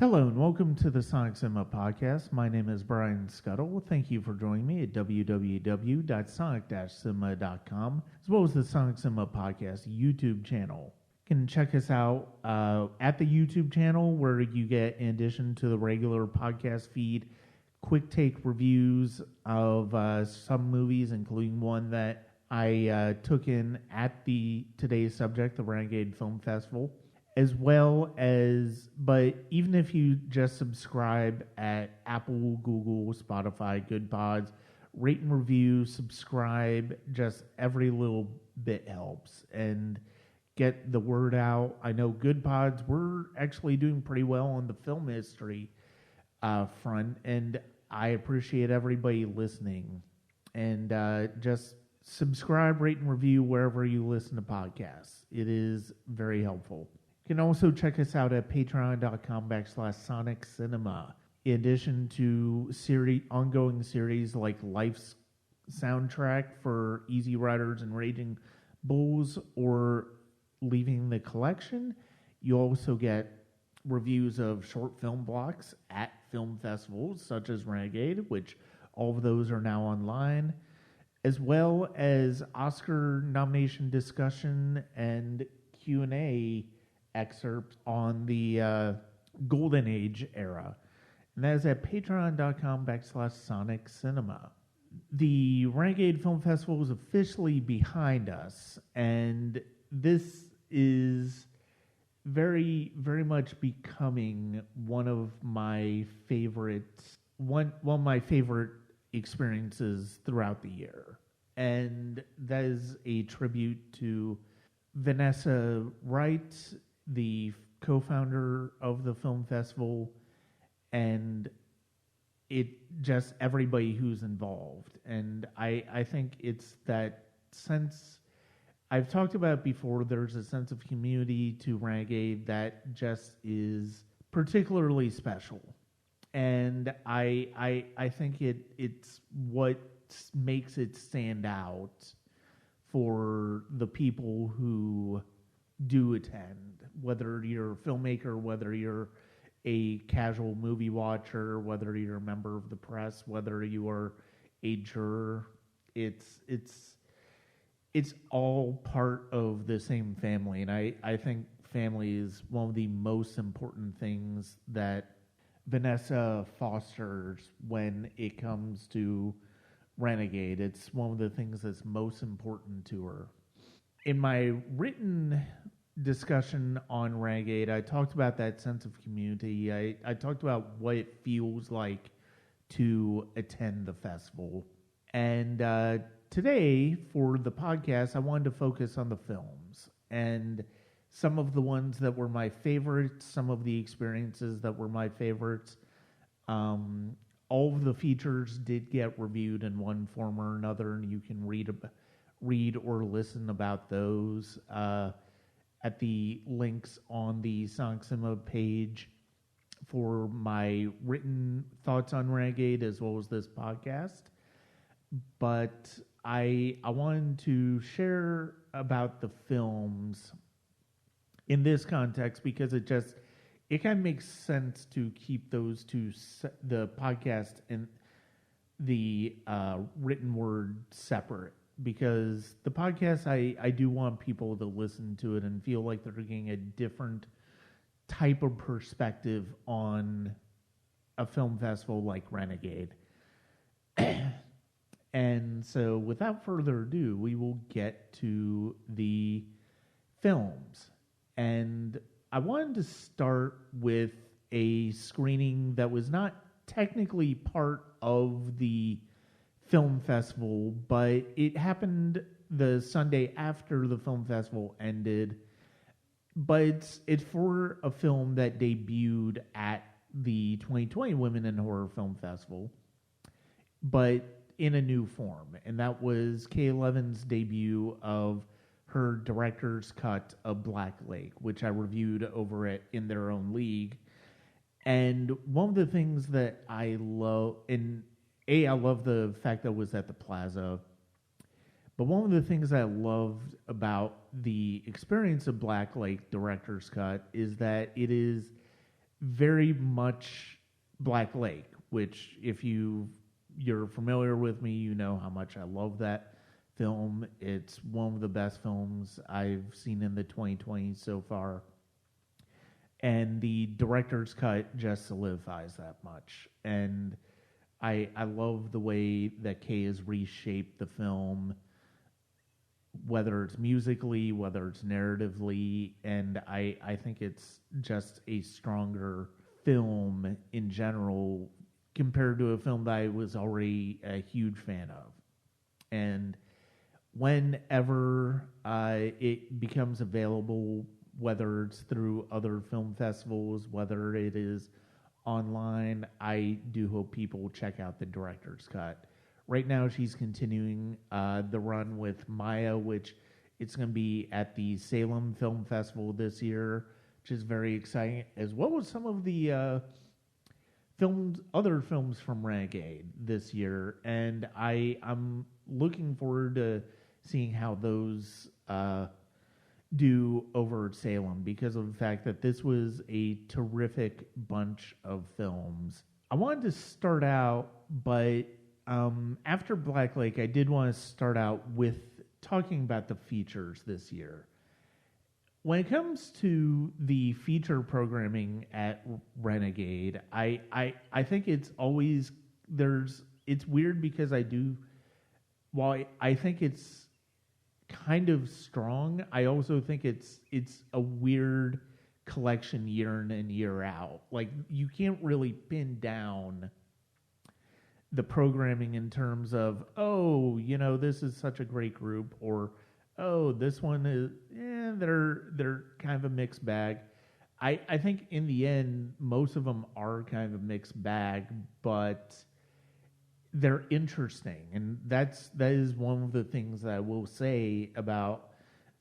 Hello and welcome to the Sonic Cinema Podcast. My name is Brian Scuttle. Thank you for joining me at www.sonic-cinema.com, as well as the Sonic Cinema Podcast YouTube channel. You can check us out at the YouTube channel, where you get, in addition to the regular podcast feed, quick take reviews of some movies, including one that I took in at today's subject, the Renegade Film Festival. As well as, but even if you just subscribe at Apple, Google, Spotify, Good Pods, rate and review, subscribe, just every little bit helps and get the word out. I know Good Pods, we're actually doing pretty well on the film history front, and I appreciate everybody listening. And just subscribe, rate, and review wherever you listen to podcasts. It is very helpful. You can also check us out at patreon.com/Sonic Cinema. In addition to ongoing series like Life's Soundtrack for Easy Riders and Raging Bulls or Leaving the Collection, you also get reviews of short film blocks at film festivals such as Renegade, which all of those are now online, as well as Oscar nomination discussion and Q&A excerpts on the Golden Age era. And that is at patreon.com/Sonic Cinema. The Renegade Film Festival is officially behind us, and this is very, very much becoming one of my favorite experiences throughout the year. And that is a tribute to Vanessa Wright, the co-founder of the film festival, and just everybody who's involved. And I think it's that sense, I've talked about before, there's a sense of community to Renegade that just is particularly special. And I think it's what makes it stand out for the people who do attend, whether you're a filmmaker, whether you're a casual movie watcher, whether you're a member of the press, whether you are a juror. It's all part of the same family, and I think family is one of the most important things that Vanessa fosters when it comes to Renegade. It's one of the things that's most important to her. In my written discussion on Renegade, I talked about that sense of community. I talked about what it feels like to attend the festival. And today, for the podcast, I wanted to focus on the films and some of the ones that were my favorites, some of the experiences that were my favorites. All of the features did get reviewed in one form or another, and you can read or listen about those at the links on the Sonic Cinema page for my written thoughts on Renegade as well as this podcast. But I wanted to share about the films in this context because it kind of makes sense to keep those two, the podcast and the written word, separate. Because the podcast, I do want people to listen to it and feel like they're getting a different type of perspective on a film festival like Renegade. And so, without further ado, we will get to the films. And I wanted to start with a screening that was not technically part of the film festival, but it happened the Sunday after the film festival ended. But it's for a film that debuted at the 2020 Women in Horror Film Festival, but in a new form. And that was K11's debut of her director's cut of Black Lake, which I reviewed over at In Their Own League. And one of the things that I love, I love the fact that it was at the Plaza, but one of the things I loved about the experience of Black Lake Director's Cut is that it is very much Black Lake, which if you're familiar with me, you know how much I love that film. It's one of the best films I've seen in the 2020s so far. And the director's cut just solidifies that much. And I love the way that Kay has reshaped the film, whether it's musically, whether it's narratively, and I think it's just a stronger film in general compared to a film that I was already a huge fan of. And whenever it becomes available, whether it's through other film festivals, whether it is online, I do hope people will check out the director's cut. Right now, she's continuing the run with Maya, which it's going to be at the Salem Film Festival this year, which is very exciting, as well as some of the other films from Renegade this year. And I'm looking forward to seeing how those do over at Salem, because of the fact that this was a terrific bunch of films. I wanted to start out, but after Black Lake, I did want to start out with talking about the features this year. When it comes to the feature programming at Renegade, I think it's always it's weird because while I think it's kind of strong, I also think it's a weird collection year in and year out. Like, you can't really pin down the programming in terms of, oh, this is such a great group, or oh, this one is, they're kind of a mixed bag. I think in the end, most of them are kind of a mixed bag, but they're interesting, and that is one of the things that I will say about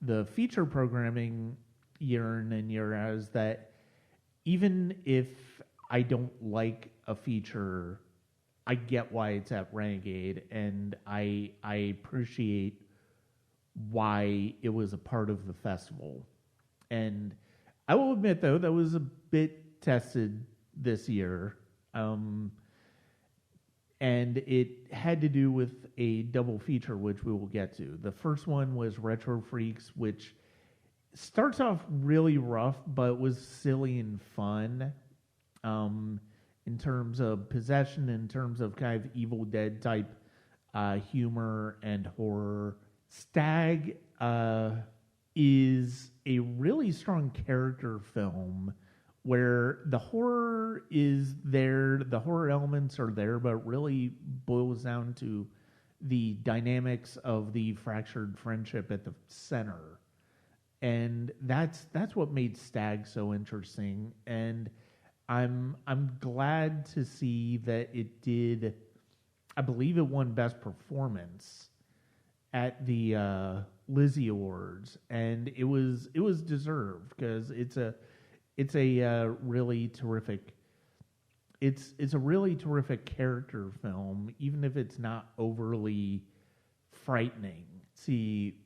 the feature programming year in and year out, is that even if I don't like a feature, I get why it's at Renegade, and I appreciate why it was a part of the festival. And I will admit, though, that was a bit tested this year. And it had to do with a double feature, which we will get to. The first one was Retro Freaks, which starts off really rough, but was silly and fun in terms of possession, in terms of kind of Evil Dead type humor and horror. Stag is a really strong character film where the horror is there, the horror elements are there, but it really boils down to the dynamics of the fractured friendship at the center. And that's what made Stag so interesting. And I'm glad to see that it did. I believe it won Best Performance at the Lizzie Awards, and it was deserved, because it's a really terrific. It's a really terrific character film, even if it's not overly frightening. See,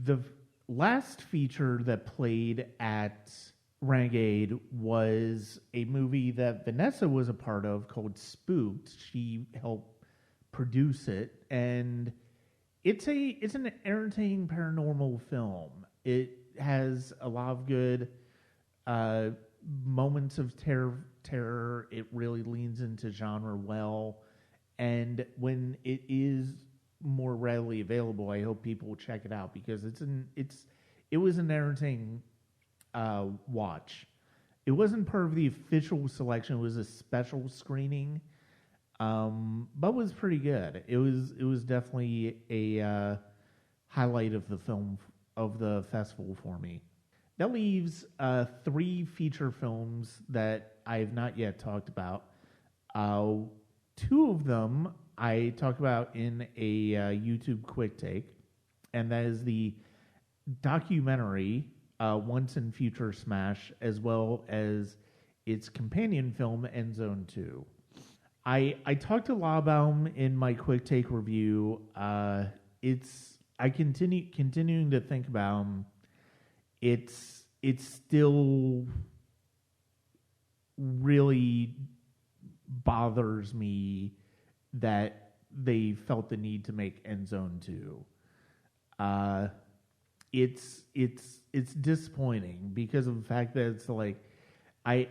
the last feature that played at Renegade was a movie that Vanessa was a part of called Spooked. She helped produce it, and it's an entertaining paranormal film. It has a lot of good moments of terror. It really leans into genre well, and when it is more readily available, I hope people will check it out, because it was an entertaining watch. It wasn't part of the official selection; it was a special screening, but was pretty good. It was definitely a highlight of the festival for me. That leaves 3 feature films that I have not yet talked about. 2 of them I talked about in a YouTube quick take, and that is the documentary Once and Future Smash, as well as its companion film End Zone 2. I talked a lot about them in my quick take review. Continuing to think about them. It's still really bothers me that they felt the need to make End Zone 2. It's disappointing because of the fact that it's like I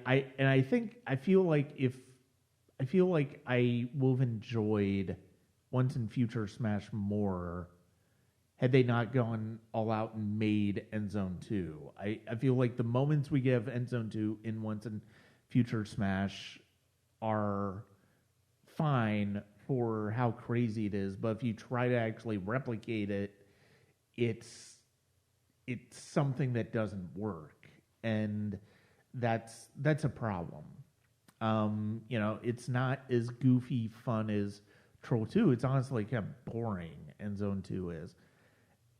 feel like I would have enjoyed Once and Future Smash more had they not gone all out and made End Zone 2. I feel like the moments we give End Zone 2 in Once and Future Smash are fine for how crazy it is, but if you try to actually replicate it, it's something that doesn't work, and that's a problem. It's not as goofy fun as Troll 2. It's honestly kind of boring, End Zone 2 is.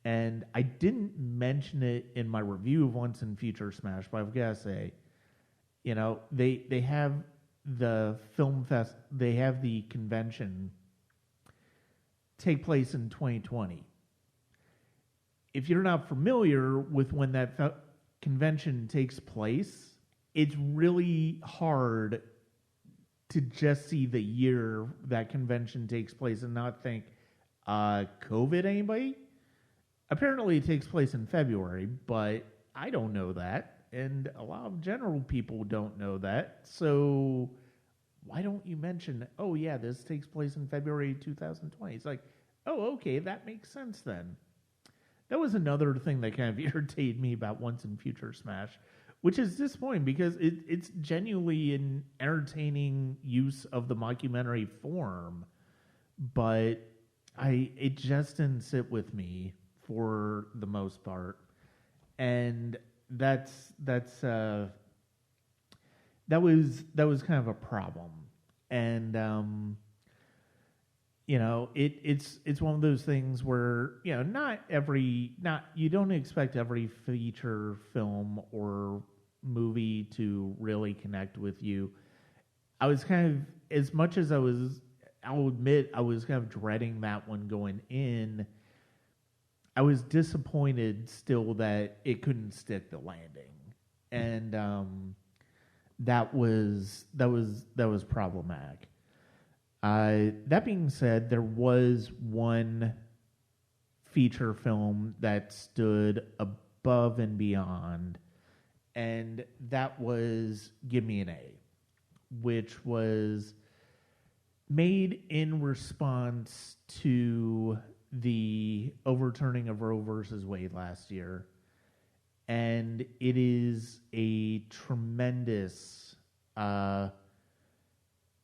And I didn't mention it in my review of Once and Future Smash, but I've got to say, they have the film fest, they have the convention take place in 2020. If you're not familiar with when that convention takes place, it's really hard to just see the year that convention takes place and not think, COVID, anybody? Apparently it takes place in February, but I don't know that. And a lot of general people don't know that. So why don't you mention, oh yeah, this takes place in February 2020? It's like, oh, okay, that makes sense then. That was another thing that kind of irritated me about Once and Future Smash, which is disappointing because it's genuinely an entertaining use of the mockumentary form, but it just didn't sit with me for the most part, and that was kind of a problem, and it's one of those things where you don't expect every feature film or movie to really connect with you. I was kind of, as much as I'll admit I was kind of dreading that one going in, I was disappointed still that it couldn't stick the landing, and that was problematic. That being said, there was one feature film that stood above and beyond, and that was Give Me an A, which was made in response to the overturning of Roe versus Wade last year, and it is a tremendous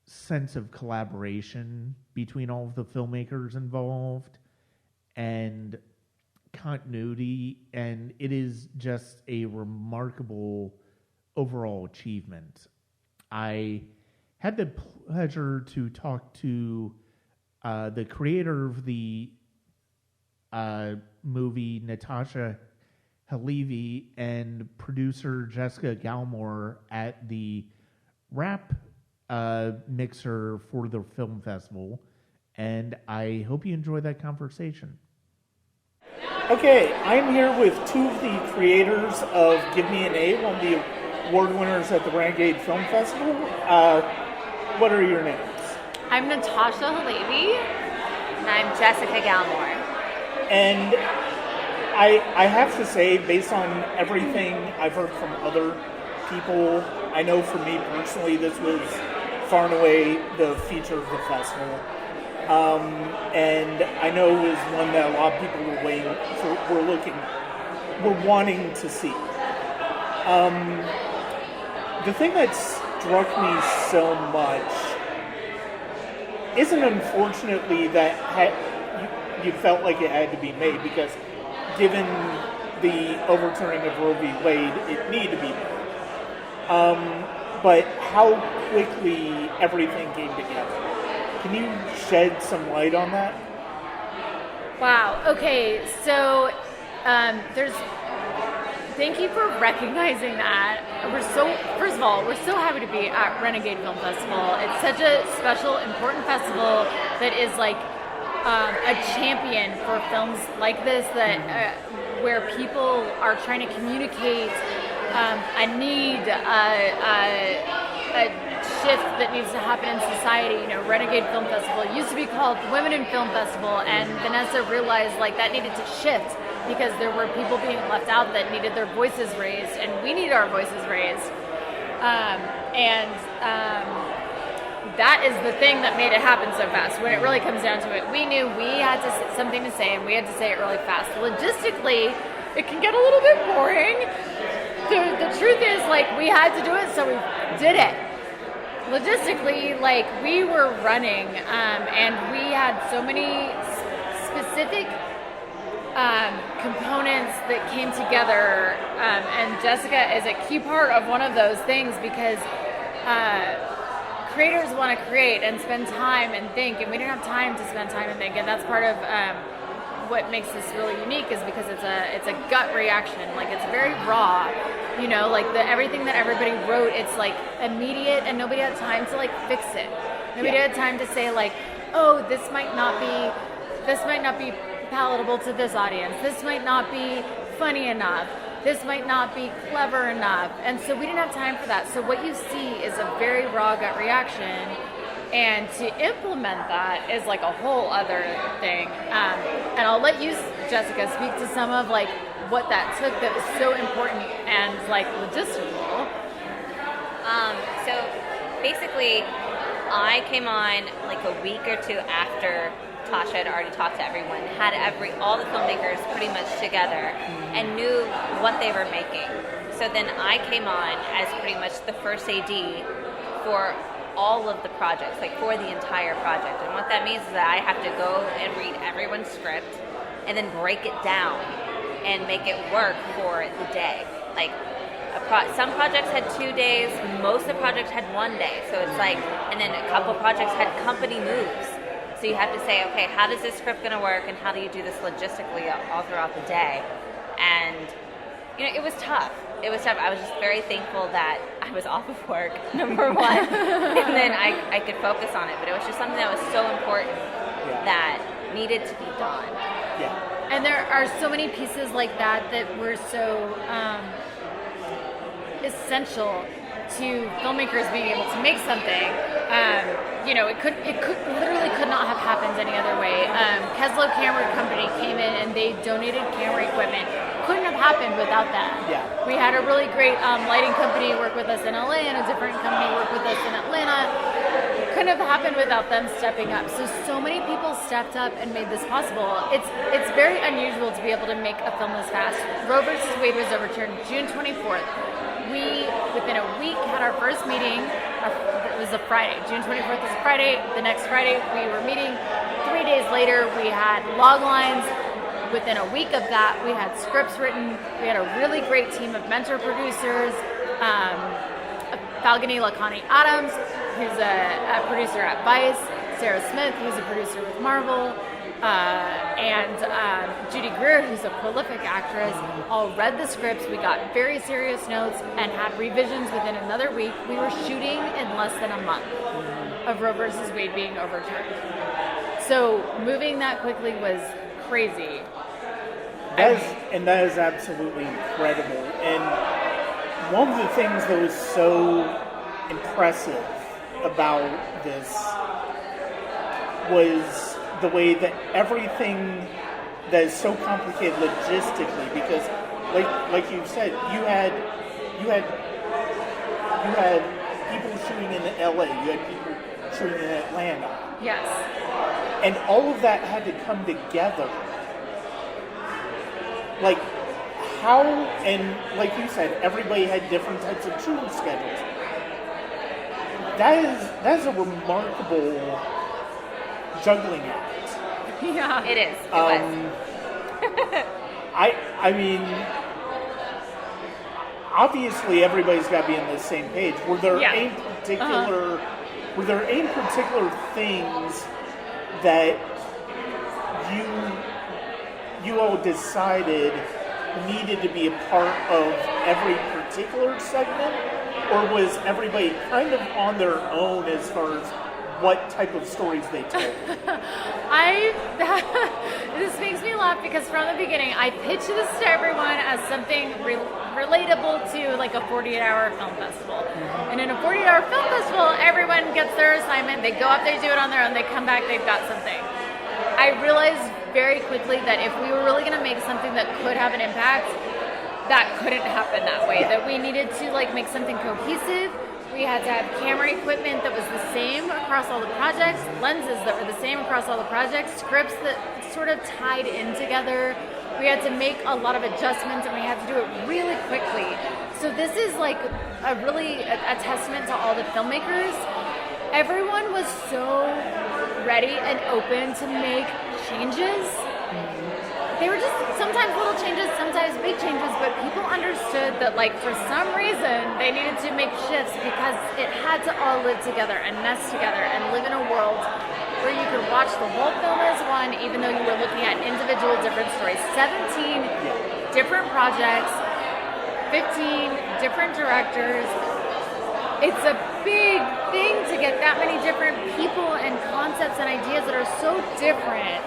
sense of collaboration between all of the filmmakers involved and continuity, and it is just a remarkable overall achievement. I had the pleasure to talk to the creator of the movie, Natasha, Halevi, and producer Jessica Galmor at the Rap mixer for the film festival, and I hope you enjoy that conversation. Okay, I'm here with two of the creators of Give Me an A, one of the award winners at the Renegade Film Festival. What are your names? I'm Natasha Halevi. And I'm Jessica Galmor. And I have to say, based on everything I've heard from other people, I know for me personally, this was far and away the feature of the festival. And I know it was one that a lot of people were waiting for, were wanting to see. The thing that struck me so much isn't unfortunately that you felt like it had to be made, because given the overturning of Roe v. Wade, it needed to be made. But how quickly everything came together. Can you shed some light on that? Wow. Okay. So, thank you for recognizing that. First of all, we're so happy to be at Renegade Film Festival. It's such a special, important festival that is like a champion for films like this, that where people are trying to communicate a need, a shift that needs to happen in society. You know, Renegade Film Festival, it used to be called Women in Film Festival, and Vanessa realized like that needed to shift because there were people being left out that needed their voices raised, and we need our voices raised. That is the thing that made it happen so fast. When it really comes down to it, we knew we had something to say, and we had to say it really fast. Logistically, it can get a little bit boring. The truth is, like, we had to do it, so we did it. Logistically, like, we were running, and we had so many specific components that came together, and Jessica is a key part of one of those things because creators want to create and spend time and think, and we didn't have time to spend time and think, and that's part of what makes this really unique is because it's a gut reaction. Like, it's very raw, you know, like everything that everybody wrote, it's like immediate, and nobody had time to like fix it. Nobody had time to say like, oh, this might not be palatable to this audience. This might not be funny enough. This might not be clever enough. And so we didn't have time for that. So what you see is a very raw gut reaction. And to implement that is like a whole other thing. And I'll let you, Jessica, speak to some of like what that took that was so important and like logistical. So basically, I came on like a week or two after Tasha had already talked to everyone, had all the filmmakers pretty much together and knew what they were making. So then I came on as pretty much the first AD for all of the projects, like for the entire project. And what that means is that I have to go and read everyone's script and then break it down and make it work for the day. Like some projects had 2 days, most of the projects had 1 day. So it's like, and then a couple projects had company moves. So you have to say, okay, how does this script going to work, and how do you do this logistically all throughout the day? And you know, it was tough. It was tough. I was just very thankful that I was off of work, number one, and then I could focus on it. But it was just something that was so important that needed to be done. Yeah. And there are so many pieces like that that were so essential to filmmakers being able to make something. You know, it literally could not have happened any other way. Keslow Camera Company came in and they donated camera equipment. Couldn't have happened without that. Yeah. We had a really great lighting company work with us in LA and a different company work with us in Atlanta. Couldn't have happened without them stepping up. So many people stepped up and made this possible. It's very unusual to be able to make a film this fast. Roe versus Wade was overturned June 24th. We, within a week, had our first meeting. It was a Friday. June 24th was a Friday. The next Friday, we were meeting. 3 days later, we had log lines. Within a week of that, we had scripts written. We had a really great team of mentor producers. Falcone Lacani Adams, who's a producer at Vice. Sarah Smith, who's a producer with Marvel. And Judy Greer, who's a prolific actress, all read the scripts. We got very serious notes and had revisions within another week. We were shooting in less than a month of Roe versus Wade being overturned. So moving that quickly was crazy. That is absolutely incredible. And one of the things that was so impressive about this was the way that everything that is so complicated logistically, because like you said, you had people shooting in LA, you had people shooting in Atlanta. Yes. And all of that had to come together. Like how, and like you said, everybody had different types of shooting schedules. That is a remarkable juggling act. Yeah, it is. It was. I mean, obviously everybody's got to be on the same page. Were there any particular things that you all decided needed to be a part of every particular segment, or was everybody kind of on their own as far as what type of stories they told. This makes me laugh because from the beginning, I pitched this to everyone as something relatable to like a 48-hour film festival. And in a 48-hour film festival, everyone gets their assignment, they go up, they do it on their own, they come back, they've got something. I realized very quickly that if we were really going to make something that could have an impact, that couldn't happen that way. That we needed to like make something cohesive. We had to have camera equipment that was the same across all the projects, lenses that were the same across all the projects, scripts that sort of tied in together. We had to make a lot of adjustments and we had to do it really quickly. So this is like a testament to all the filmmakers. Everyone was so ready and open to make changes. They were just sometimes little changes, sometimes big changes, but people understood that like for some reason they needed to make shifts because it had to all live together and nest together and live in a world where you could watch the whole film as one, even though you were looking at individual different stories. 17 different projects, 15 different directors. It's a big thing to get that many different people and concepts and ideas that are so different,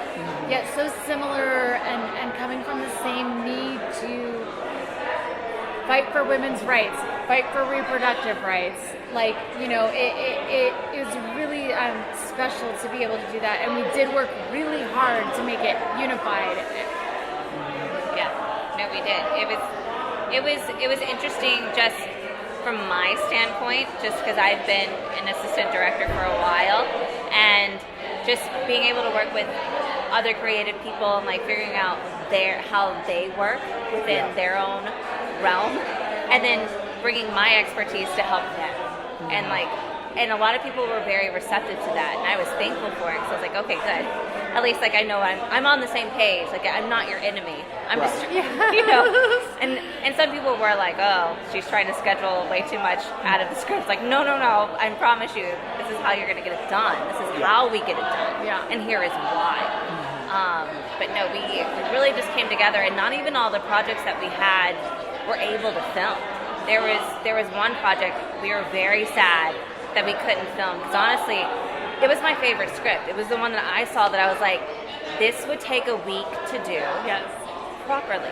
yet so similar and coming from the same need to fight for women's rights, fight for reproductive rights. Like, you know, it was really special to be able to do that. And we did work really hard to make it unified. Yeah, no, we did. It was interesting just from my standpoint, just because I've been an assistant director for a while, and just being able to work with other creative people and like figuring out how they work within their own realm, and then bringing my expertise to help them. And a lot of people were very receptive to that, and I was thankful for it. So I was like, okay, good. At least like I know I'm on the same page. Like I'm not your enemy. I'm just, you know. And some people were like, oh, she's trying to schedule way too much out of the script. Like, no. I promise you, this is how you're gonna get it done. This is how we get it done. Yeah. And here is why. But no, we really just came together, and not even all the projects that we had were able to film. There was one project we were very sad that we couldn't film, because honestly, it was my favorite script. It was the one that I saw that I was like, this would take a week to do properly.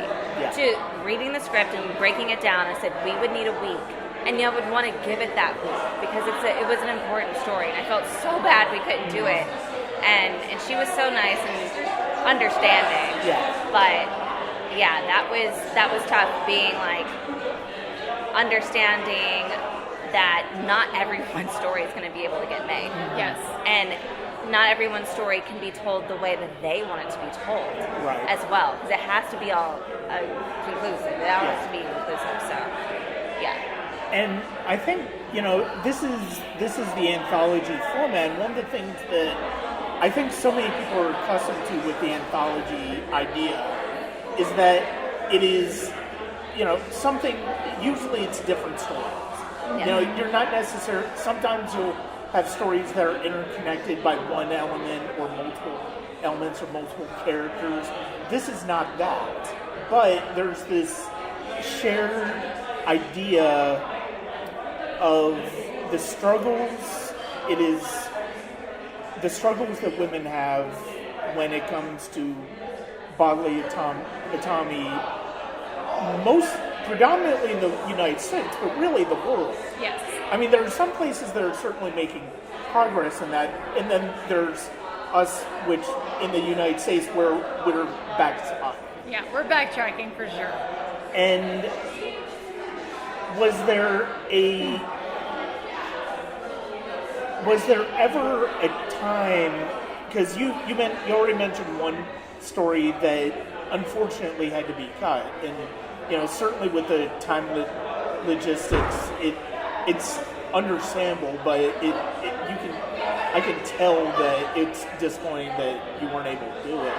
To reading the script and breaking it down, I said we would need a week, and I would want to give it that week because it was an important story, and I felt so bad we couldn't do it. And she was so nice and understanding. But yeah, that was tough, being like understanding that not everyone's story is going to be able to get made. Yes. And not everyone's story can be told the way that they want it to be told as well, because it has to be all conclusive. It all has to be inclusive. So, yeah. And I think, you know, this is the anthology format. And one of the things that I think so many people are accustomed to with the anthology idea is that it is, you know, something, usually it's different stories. You know, you're not necessarily, sometimes you'll have stories that are interconnected by one element or multiple elements or multiple characters. This is not that. But there's this shared idea of the struggles. It is the struggles that women have when it comes to bodily autonomy, most predominantly in the United States, but really the world. Yes. I mean, there are some places that are certainly making progress in that, and then there's us, which in the United States, where we're back up. Yeah, we're backtracking for sure. And was there ever a time, because you already mentioned one story that unfortunately had to be cut, and you know, certainly with the time logistics, it's understandable, but I can tell that it's disappointing that you weren't able to do it.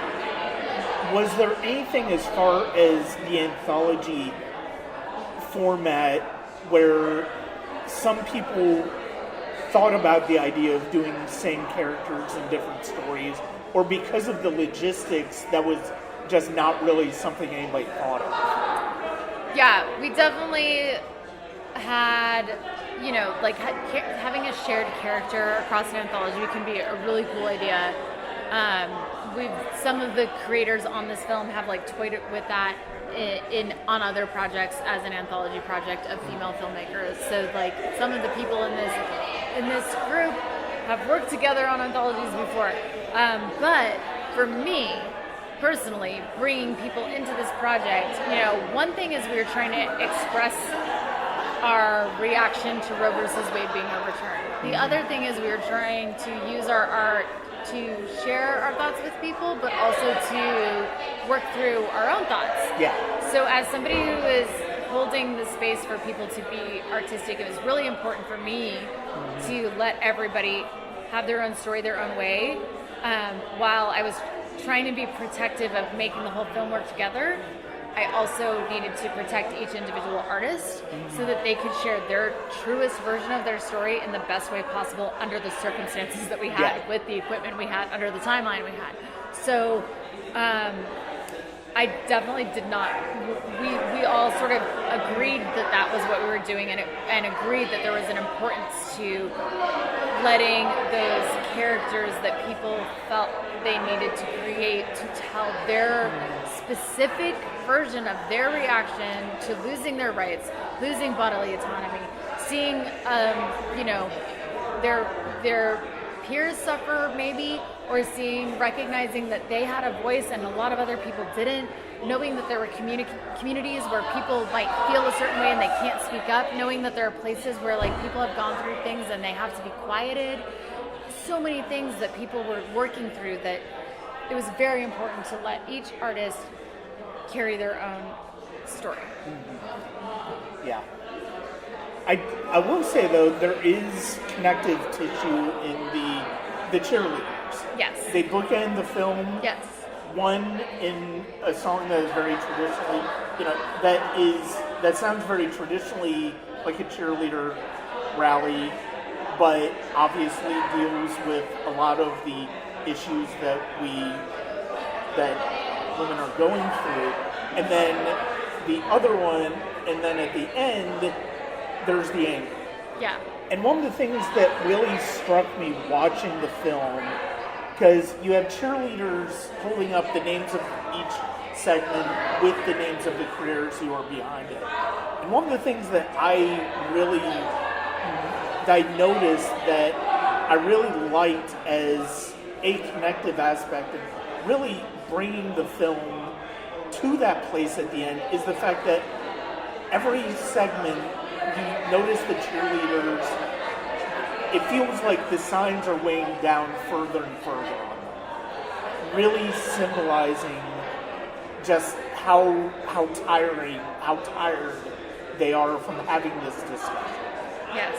Was there anything as far as the anthology format where some people thought about the idea of doing the same characters in different stories, or because of the logistics, that was just not really something anybody thought of? Yeah, we definitely had, you know, like having a shared character across an anthology can be a really cool idea. Some of the creators on this film have like toyed with that on other projects as an anthology project of female filmmakers. So like some of the people in this group have worked together on anthologies before. But for me, personally, bringing people into this project, you know, one thing is we were trying to express our reaction to Roe versus Wade being overturned. The other thing is we were trying to use our art to share our thoughts with people, but also to work through our own thoughts. Yeah. So as somebody who is holding the space for people to be artistic, it was really important for me to let everybody have their own story, their own way, while I was trying to be protective of making the whole film work together. I also needed to protect each individual artist so that they could share their truest version of their story in the best way possible under the circumstances that we had, with the equipment we had, under the timeline we had. So I definitely did not, we all sort of agreed that was what we were doing, and agreed that there was an importance to letting those characters that people felt they needed to create to tell their specific version of their reaction to losing their rights, losing bodily autonomy, seeing you know, their peers suffer maybe, or recognizing that they had a voice and a lot of other people didn't, knowing that there were communities where people might feel a certain way and they can't speak up, knowing that there are places where like people have gone through things and they have to be quieted. So many things that people were working through that it was very important to let each artist carry their own story. Yeah. I will say though, there is connective tissue in the cheerleaders. Yes. They bookend the film. Yes. One in a song that is very traditionally, you know, that sounds very traditionally like a cheerleader rally, but obviously deals with a lot of the issues that women are going through. And then the other one, and then at the end, there's the anger. Yeah. And one of the things that really struck me watching the film, because you have cheerleaders holding up the names of each segment with the names of the careers who are behind it. And one of the things that I noticed that I really liked as a connective aspect of really bringing the film to that place at the end is the fact that every segment you notice the cheerleaders, it feels like the signs are weighing down further and further on them, really symbolizing just how tired they are from having this discussion. Yes.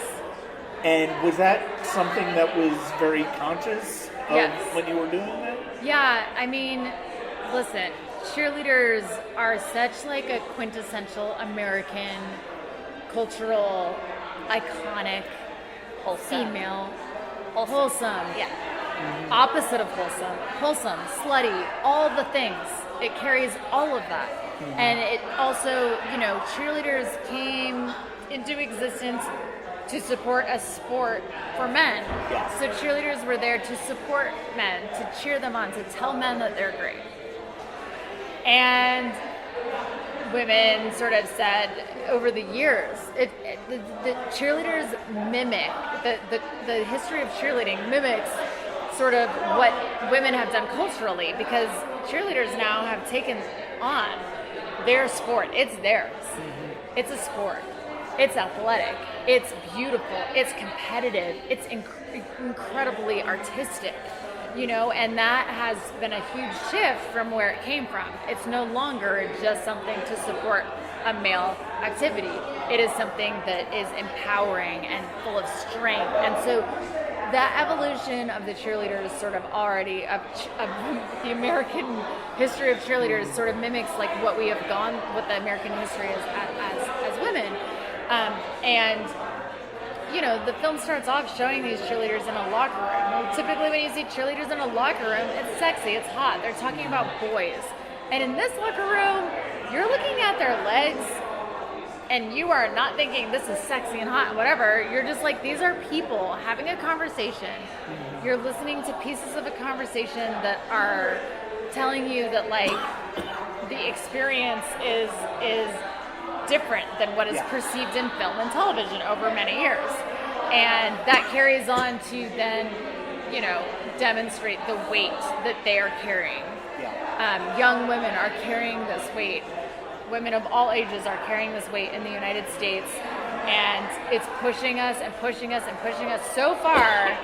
And was that something that was very conscious of when you were doing that? Yeah, I mean, listen, cheerleaders are such like a quintessential American cultural, iconic, female, wholesome. Yeah. Opposite of wholesome, slutty, all the things. It carries all of that. And it also, you know, cheerleaders came into existence to support a sport for men. Yeah. So cheerleaders were there to support men, to cheer them on, to tell men that they're great. And women sort of said over the years, the cheerleaders mimic, the history of cheerleading mimics sort of what women have done culturally, because cheerleaders now have taken on their sport. It's theirs. It's a sport. It's athletic. It's beautiful. It's competitive. It's incredibly artistic. You know, and that has been a huge shift from where it came from. It's no longer just something to support a male activity. It is something that is empowering and full of strength. And so that evolution of the cheerleaders sort of already, of the American history of cheerleaders sort of mimics like what we have gone, what the American history is as women. And you know, the film starts off showing these cheerleaders in a locker room. Well, typically when you see cheerleaders in a locker room, it's sexy, it's hot. They're talking about boys. And in this locker room, you're looking at their legs and you are not thinking this is sexy and hot and whatever, you're just like, these are people having a conversation. You're listening to pieces of a conversation that are telling you that like the experience is different than what is perceived in film and television over many years. And that carries on to then, you know, demonstrate the weight that they are carrying. Young women are carrying this weight. Women of all ages are carrying this weight in the United States, and it's pushing us and pushing us and pushing us so far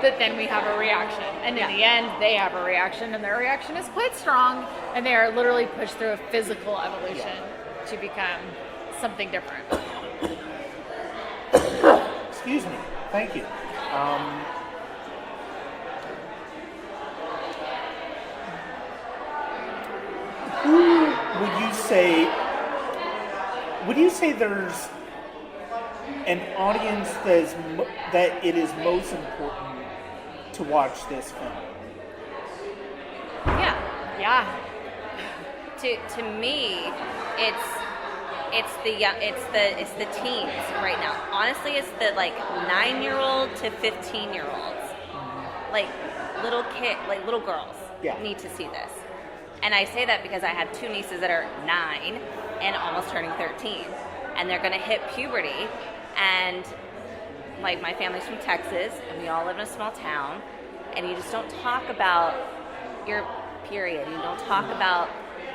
that then we have a reaction. And in the end, they have a reaction, and their reaction is quite strong, and they are literally pushed through a physical evolution to become something different. Excuse me. Thank you. Who would you say there's an audience that it is most important to watch this film? Yeah. To me, it's the teens right now. Honestly, it's the like 9-year-old to 15-year-olds, like little girls need to see this. And I say that because I have 2 nieces that are 9 and almost turning 13, and they're going to hit puberty. And like my family's from Texas, and we all live in a small town, and you just don't talk about your period. You don't talk about,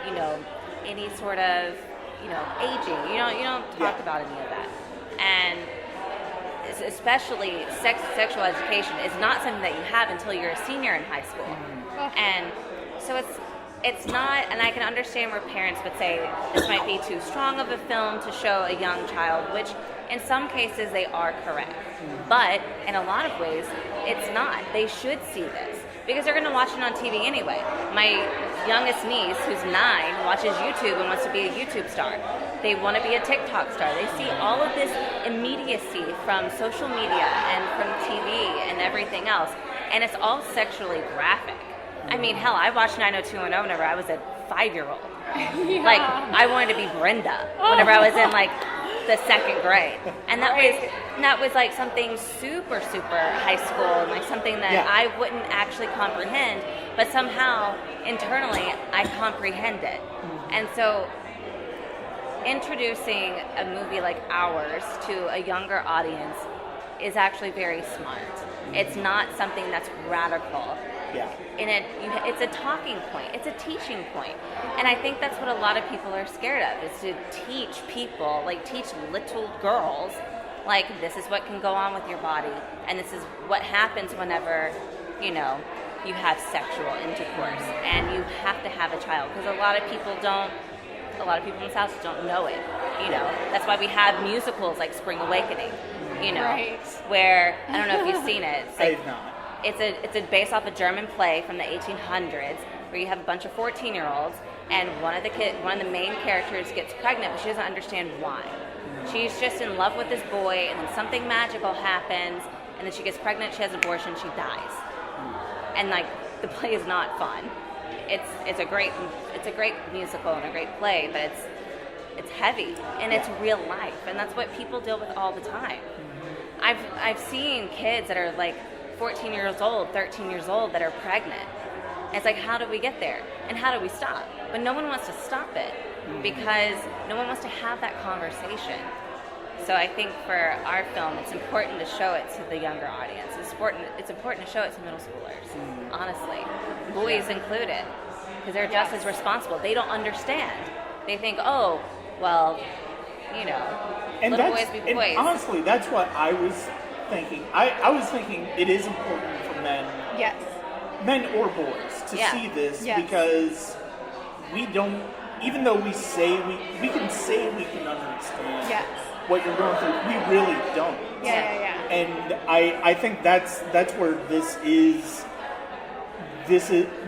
you know, any sort of, you know, aging. You don't talk about any of that. And especially sexual education is not something that you have until you're a senior in high school. And so it's not, and I can understand where parents would say this might be too strong of a film to show a young child, which in some cases they are correct. But in a lot of ways, it's not. They should see this because they're going to watch it on TV anyway. My youngest niece, who's 9, watches YouTube and wants to be a YouTube star. They want to be a TikTok star. They see all of this immediacy from social media and from TV and everything else, and it's all sexually graphic. I mean, hell, I watched 90210 whenever I was a 5-year-old. Like, I wanted to be Brenda whenever I was in, like, the 2nd grade. And that was like, something super, super high school, and, like, something that I wouldn't actually comprehend, but somehow, internally, I comprehend it. And so, introducing a movie like ours to a younger audience is actually very smart. It's not something that's radical. It's a talking point. It's a teaching point. And I think that's what a lot of people are scared of, is to teach people, like teach little girls, like this is what can go on with your body, and this is what happens whenever, you know, you have sexual intercourse, and you have to have a child, because a lot of people in the South don't know it, you know. That's why we have musicals like Spring Awakening, you know, where, I don't know if you've seen it. It's like, I've not. It's based off a German play from the 1800s where you have a bunch of 14-year-olds, and one of the main characters gets pregnant, but she doesn't understand why. She's just in love with this boy, and then something magical happens, and then she gets pregnant, she has an abortion, she dies. And like, the play is not fun. It's a great musical and a great play, but it's heavy and it's real life, and that's what people deal with all the time. I've seen kids that are like 14 years old, 13 years old that are pregnant. And it's like, how do we get there? And how do we stop? But no one wants to stop it because no one wants to have that conversation. So I think for our film, it's important to show it to the younger audience. It's important to show it to middle schoolers, honestly, boys included, because they're just as responsible. They don't understand. They think, oh, well, you know, and little boys be boys. And honestly, that's what I was thinking. I was thinking it is important for men or boys to see this because we don't, even though we say we can say we can understand what you're going through, we really don't. And I think that's where this is,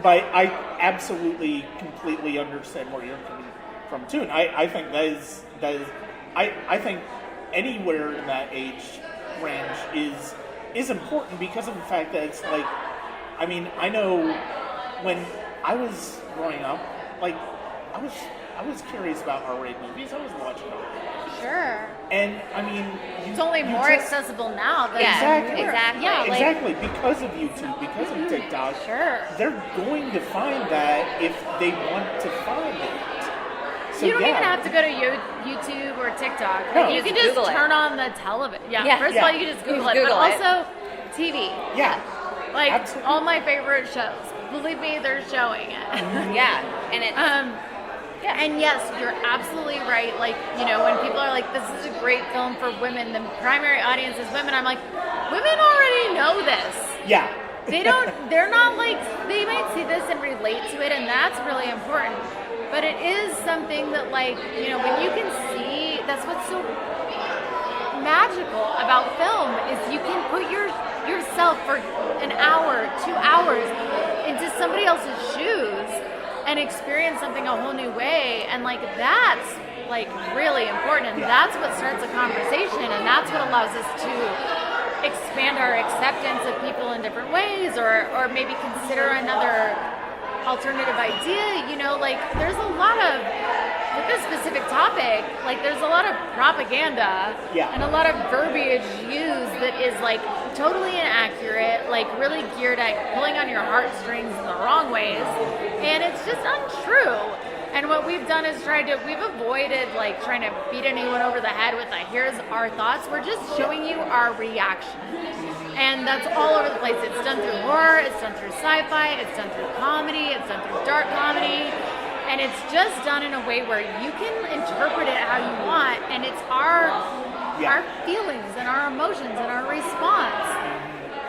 but I absolutely completely understand where you're coming from too. And I think that is I think anywhere in that age range is important because of the fact that it's like, I mean, I know when I was growing up, like I was curious about R-rated movies. I was watching R-rated movies. Sure. And I mean, It's only more accessible now than Yeah, before. exactly. Yeah, like, exactly, because of YouTube, because of TikTok, Sure. they're going to find that if they want to find it. So you don't yeah. even have to go to YouTube or TikTok. No. Like, you can just Google it. turn on the television. Yeah, Yeah. first Yeah. of all, you can just Google it. Google but it. also TV. Yeah. Like, Absolutely. all my favorite shows. Believe me, they're showing it. Yeah, and it. Yeah. And yes, you're absolutely right. Like, you know, when people are like, this is a great film for women, the primary audience is women. I'm like, women already know this. Yeah. They're not like, they might see this and relate to it, and that's really important. But it is something that, like, you know, when you can see, that's what's so magical about film is you can put yourself for an hour, 2 hours into somebody else's shoes and experience something a whole new way, and like that's like really important, and that's what starts a conversation, and that's what allows us to expand our acceptance of people in different ways, or maybe consider another alternative idea. You know, like there's a lot of, with this specific topic, like there's a lot of propaganda and a lot of verbiage used that is like totally inaccurate, like really geared at pulling on your heartstrings in the wrong ways, and it's just untrue. And what we've done is we've avoided like trying to beat anyone over the head with a here's our thoughts. We're just showing you our reaction. And that's all over the place. It's done through horror, it's done through sci-fi, it's done through comedy, it's done through dark comedy. And it's just done in a way where you can interpret it how you want, and it's our feelings and our emotions and our response.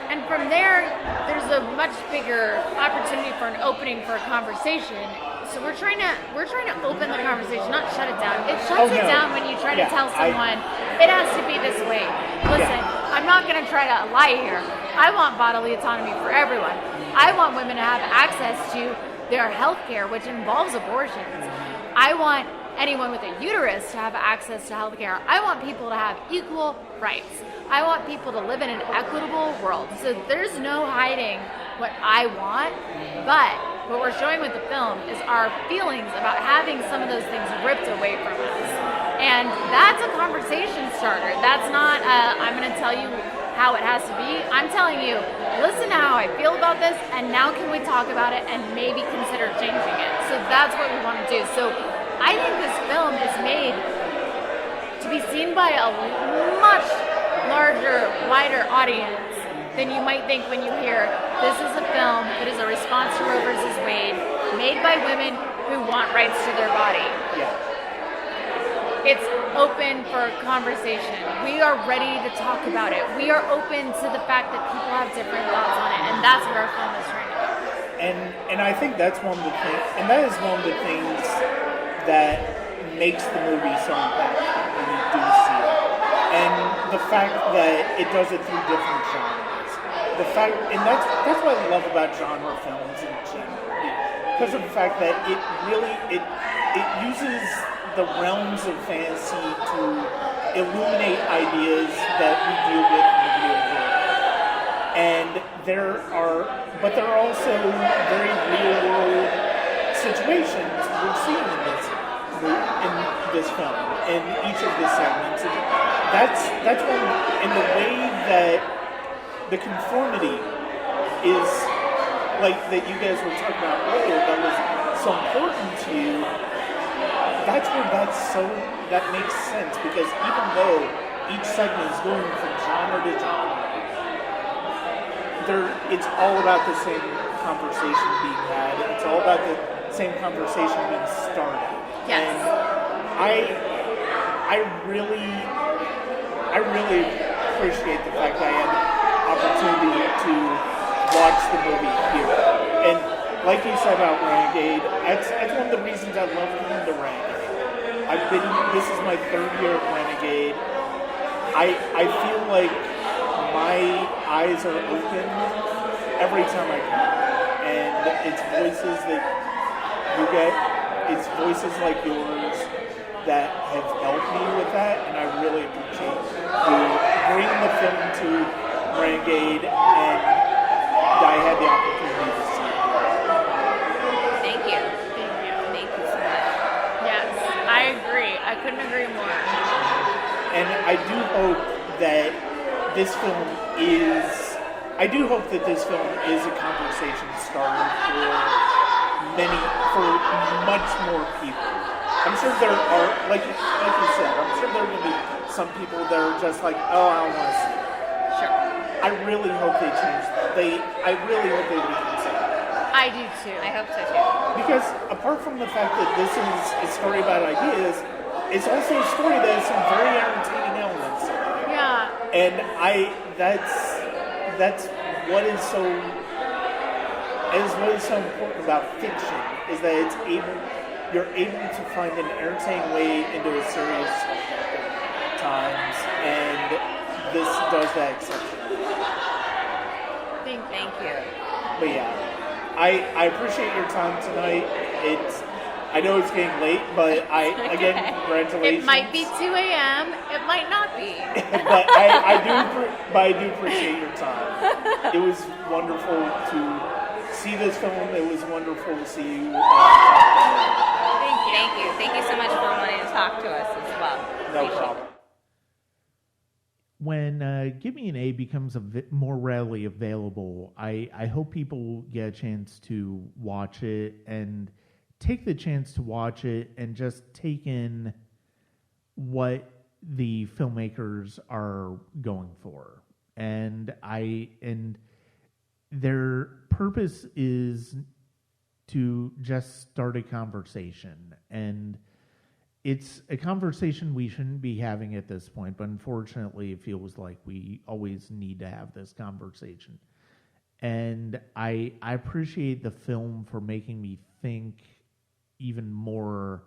And from there, there's a much bigger opportunity for an opening for a conversation. So we're trying to open the conversation, not shut it down. It shuts it down when you try to tell someone it has to be this way. Listen, I'm not going to try to lie here. I want bodily autonomy for everyone. I want women to have access to their health care, which involves abortions. I want anyone with a uterus to have access to health care. I want people to have equal rights. I want people to live in an equitable world. So there's no hiding what I want, but what we're showing with the film is our feelings about having some of those things ripped away from us. And that's a conversation starter. That's not, I'm going to tell you how it has to be. I'm telling you, listen to how I feel about this, and now can we talk about it and maybe consider changing it. So that's what we want to do. So I think this film is made to be seen by a much larger, wider audience than you might think when you hear this is a film that is a response to Roe versus Wade, made by women who want rights to their body. Yeah. It's open for conversation. We are ready to talk about it. We are open to the fact that people have different thoughts on it, and that's what our film is trying to do. And I think that's one of the things, and that is one of the things that makes the movie so impactful when you do see it. And the fact that it does it through different genres. The fact, and that's what I love about genre films in general, because of the fact that it really it uses the realms of fantasy to illuminate ideas that we deal with in the real world. And there are also very real world situations we're seeing in this film, in each of the segments. And that's one, in the way that the conformity is, like that you guys were talking about earlier, that was so important to you. That's where that makes sense, because even though each segment is going from genre to genre, it's all about the same conversation being had. It's all about the same conversation being started. Yes. And I really appreciate the fact that I had the opportunity to watch the movie here. And like you said about Renegade, that's one of the reasons I love coming to Renegade. This is my third year at Renegade. I feel like my eyes are open every time I come. And it's voices that you get, it's voices like yours that have helped me with that, and I really appreciate you bringing the film to Renegade, and I had the opportunity to see it. Thank you. Thank you so much. Yes, I agree. I couldn't agree more. this film is, I do hope that this film is a conversation starter for much more people. I'm sure there are, like you said, I'm sure there are going to be some people that are just like, oh, I don't want to see it. Sure. I really hope they change that. I really hope they reconsider. I do too. I hope so too. Because apart from the fact that this is a story about ideas, it's also a story that has some very entertaining elements. Yeah. And that's what is so important about fiction, is that you're able to find an entertaining way into a serious subject at times, and this does that exceptionally. Thank you. But yeah, I appreciate your time tonight. I know it's getting late, but again, congratulations. It might be 2 a.m. It might not be. but I do appreciate your time. It was wonderful to see this film. It was wonderful to see you. Thank you so much for wanting to talk to us as well. No Appreciate problem. it. When Give Me an A becomes more readily available, I hope people get a chance to watch it and take the chance to watch it and just take in what the filmmakers are going for. And their purpose is to just start a conversation. And it's a conversation we shouldn't be having at this point, but unfortunately it feels like we always need to have this conversation. And I appreciate the film for making me think even more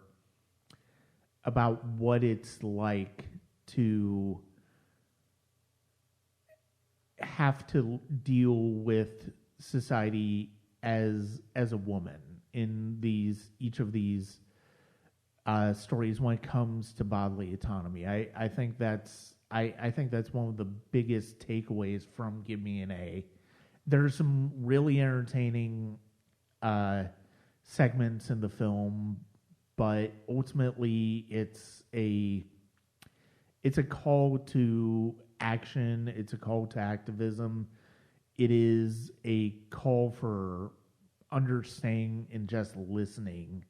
about what it's like to have to deal with society as a woman in each of these stories when it comes to bodily autonomy. I think that's one of the biggest takeaways from Give Me an A. There's some really entertaining segments in the film, but ultimately it's a call to action. It's a call to activism. It is a call for understanding and just listening.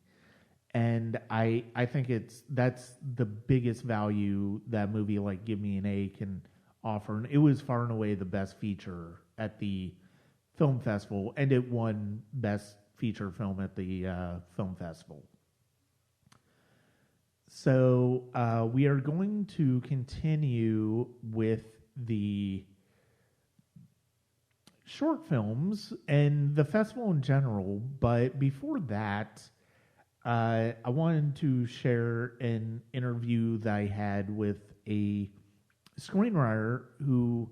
And I think that's the biggest value that a movie like Give Me an A can offer. And it was far and away the best feature at the film festival, and it won Best Feature Film at the film festival. So we are going to continue with the short films and the festival in general, but before that, I wanted to share an interview that I had with a screenwriter who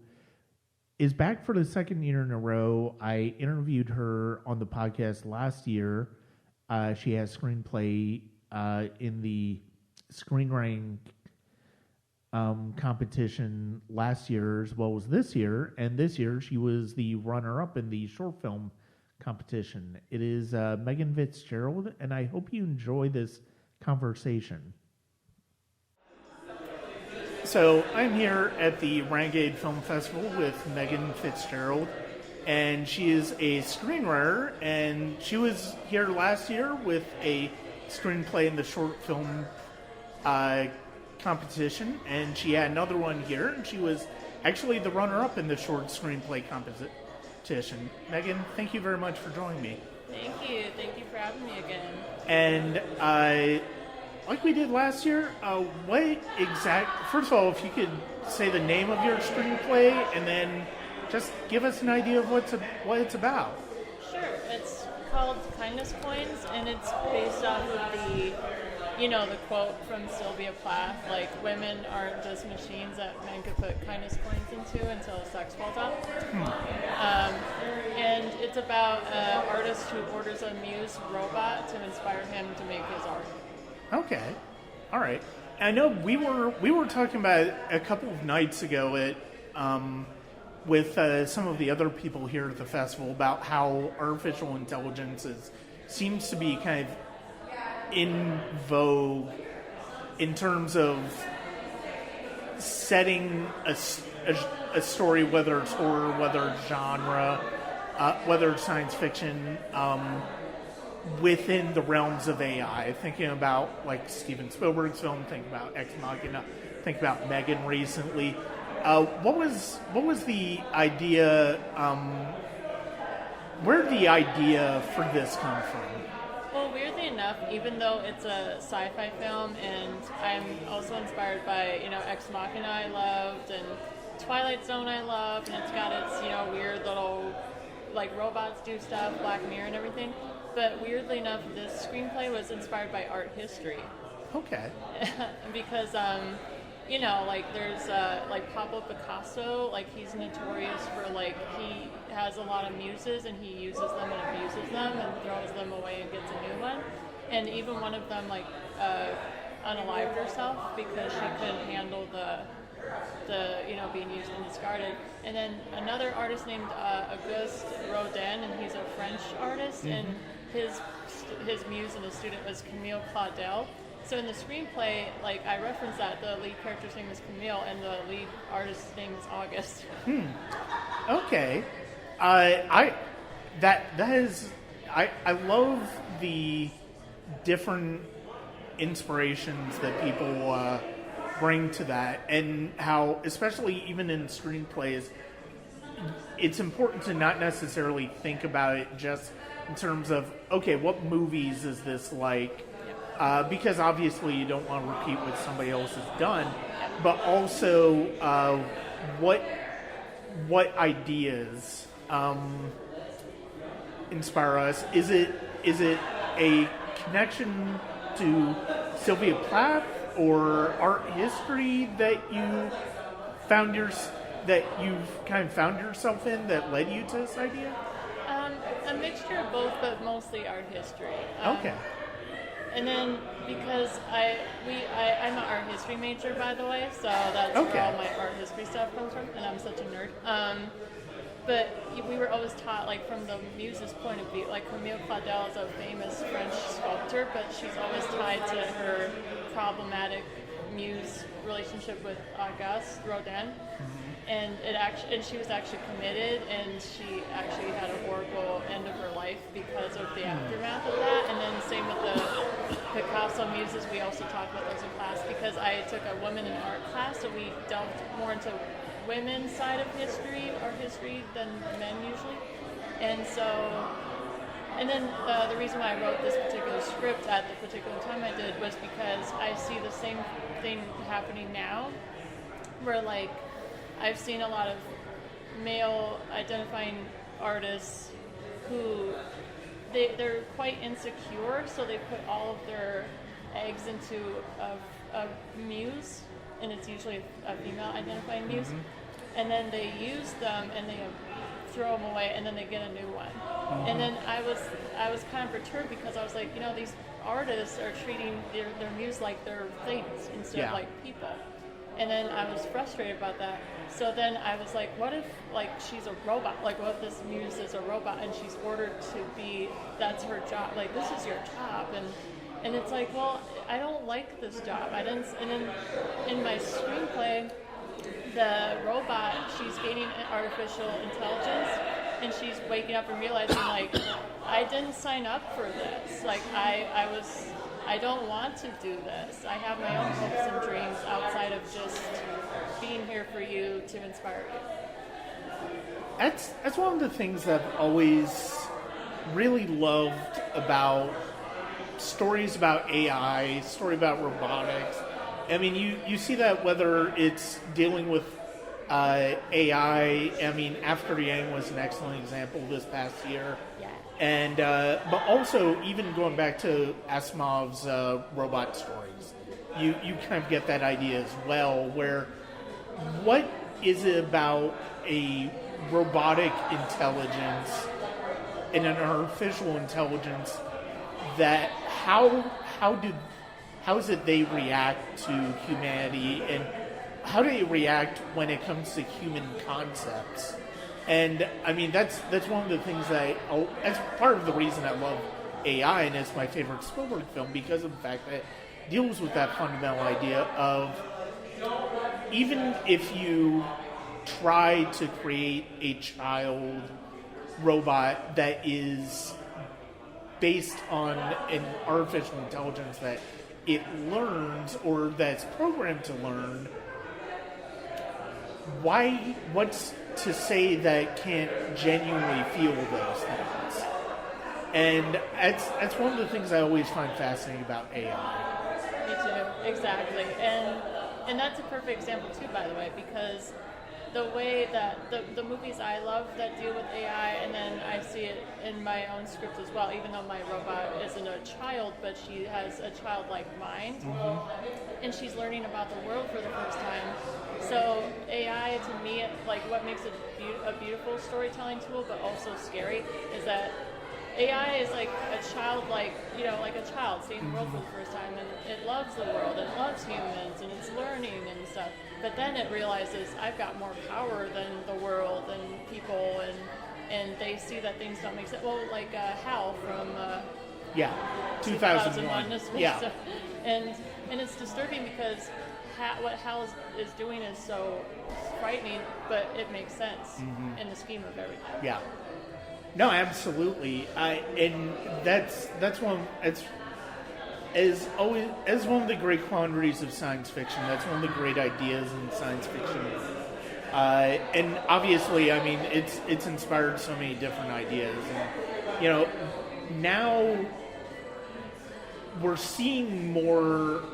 is back for the second year in a row. I interviewed her on the podcast last year. She has screenplay in the screenwriting competition last year as well as this year, and this year she was the runner-up in the short film competition. It is Megan Fitzgerald, and I hope you enjoy this conversation. So I'm here at the Renegade Film Festival with Megan Fitzgerald, and she is a screenwriter, and she was here last year with a screenplay in the short film competition, and she had another one here, and she was actually the runner-up in the short screenplay competition. Megan, thank you very much for joining me. Thank you for having me again. And like we did last year, first of all, if you could say the name of your screenplay and then just give us an idea of what it's about. Sure. It's called Kindness Coins, and it's based off of the quote from Sylvia Plath, like, women aren't just machines that men could put kindness coins into until sex falls off. And it's about an artist who orders a Muse robot to inspire him to make his art. Okay. All right. I know we were talking about it a couple of nights ago with some of the other people here at the festival about how artificial intelligence seems to be kind of in vogue in terms of setting a story, whether it's horror, whether it's genre, whether it's science fiction, within the realms of AI. Thinking about like Steven Spielberg's film, thinking about Ex Machina, think about Megan recently. What was the idea? Where did the idea for this come from? Well, weirdly enough, even though it's a sci-fi film, and I'm also inspired by, Ex Machina I loved, and Twilight Zone I loved, and it's got its, weird little, like, robots do stuff, Black Mirror and everything. But weirdly enough, this screenplay was inspired by art history. Okay. Because, like, there's, like, Pablo Picasso, like, he's notorious for, like, he has a lot of muses, and he uses them and abuses them and throws them away and gets a new one. And even one of them, like, unalived herself because she couldn't handle the being used and discarded. And then another artist named Auguste Rodin, and he's a French artist, and his muse and his student was Camille Claudel. So in the screenplay, like, I reference that the lead character's name is Camille and the lead artist's name is August. Okay. I love the different inspirations that people bring to that, and how, especially even in screenplays, it's important to not necessarily think about it just in terms of, okay, what movies is this like? Because obviously you don't want to repeat what somebody else has done, but also what ideas inspire us? Is it a connection to Sylvia Plath or art history that you've kind of found yourself in that led you to this idea? A mixture of both, but mostly art history. Okay. And then because I'm an art history major, by the way, so that's where all my art history stuff comes from, and I'm such a nerd. But we were always taught, like, from the muse's point of view, like, Camille Claudel is a famous French sculptor, but she's always tied to her problematic muse relationship with Auguste Rodin. And she was actually committed, and she actually had a horrible end of her life because of the aftermath of that. And then same with the Picasso muses, we also talked about those in class because I took a women in art class, so we delved more into women's side of art history than men usually. And then the reason why I wrote this particular script at the particular time I did was because I see the same thing happening now, where, like, I've seen a lot of male identifying artists who they're quite insecure, so they put all of their eggs into a muse, and it's usually a female identifying muse, and then they use them and they throw them away, and then they get a new one. And then I was kind of perturbed because I was like, these artists are treating their muse like they're things instead of like people. And then I was frustrated about that. So then I was like, what if, like, she's a robot? Like, what if this muse is a robot and she's ordered to be, that's her job. Like, this is your job. And it's like, well, I don't like this job. And then in my screenplay, the robot, she's gaining artificial intelligence, and she's waking up and realizing, like, I didn't sign up for this. Like, I don't want to do this. I have my own hopes and dreams outside of just being here for you to inspire you. That's one of the things I've always really loved about stories about AI, story about robotics. I mean, you see that whether it's dealing with AI. I mean, After Yang was an excellent example this past year. Yeah. And but also even going back to Asimov's robot stories, you kind of get that idea as well. Where what is it about a robotic intelligence and an artificial intelligence that how is it they react to humanity, and how do they react when it comes to human concepts? And I mean, that's one of the things that's part of the reason I love AI, and it's my favorite Spielberg film, because of the fact that it deals with that fundamental idea of, even if you try to create a child robot that is based on an artificial intelligence that it learns or that's programmed to learn, what's to say that it can't genuinely feel those things? And that's one of the things I always find fascinating about AI. Me too, exactly. And that's a perfect example too, by the way, because the way that the movies I love that deal with AI, and then I see it in my own script as well, even though my robot isn't a child, but she has a childlike mind, and she's learning about the world for the first time. So AI, to me, like what makes it a beautiful storytelling tool, but also scary, is that AI is like a child, like a child seeing the world for the first time, and it loves the world, and it loves humans, and it's learning and stuff. But then it realizes I've got more power than the world and people, and they see that things don't make sense. Well, like Hal from 2001. Yeah, and it's disturbing because what Hal is doing is so frightening, but it makes sense in the scheme of everything. Yeah. No, absolutely. And that's one. It's as one of the great quandaries of science fiction. That's one of the great ideas in science fiction. And obviously, I mean, it's inspired so many different ideas. And now we're seeing more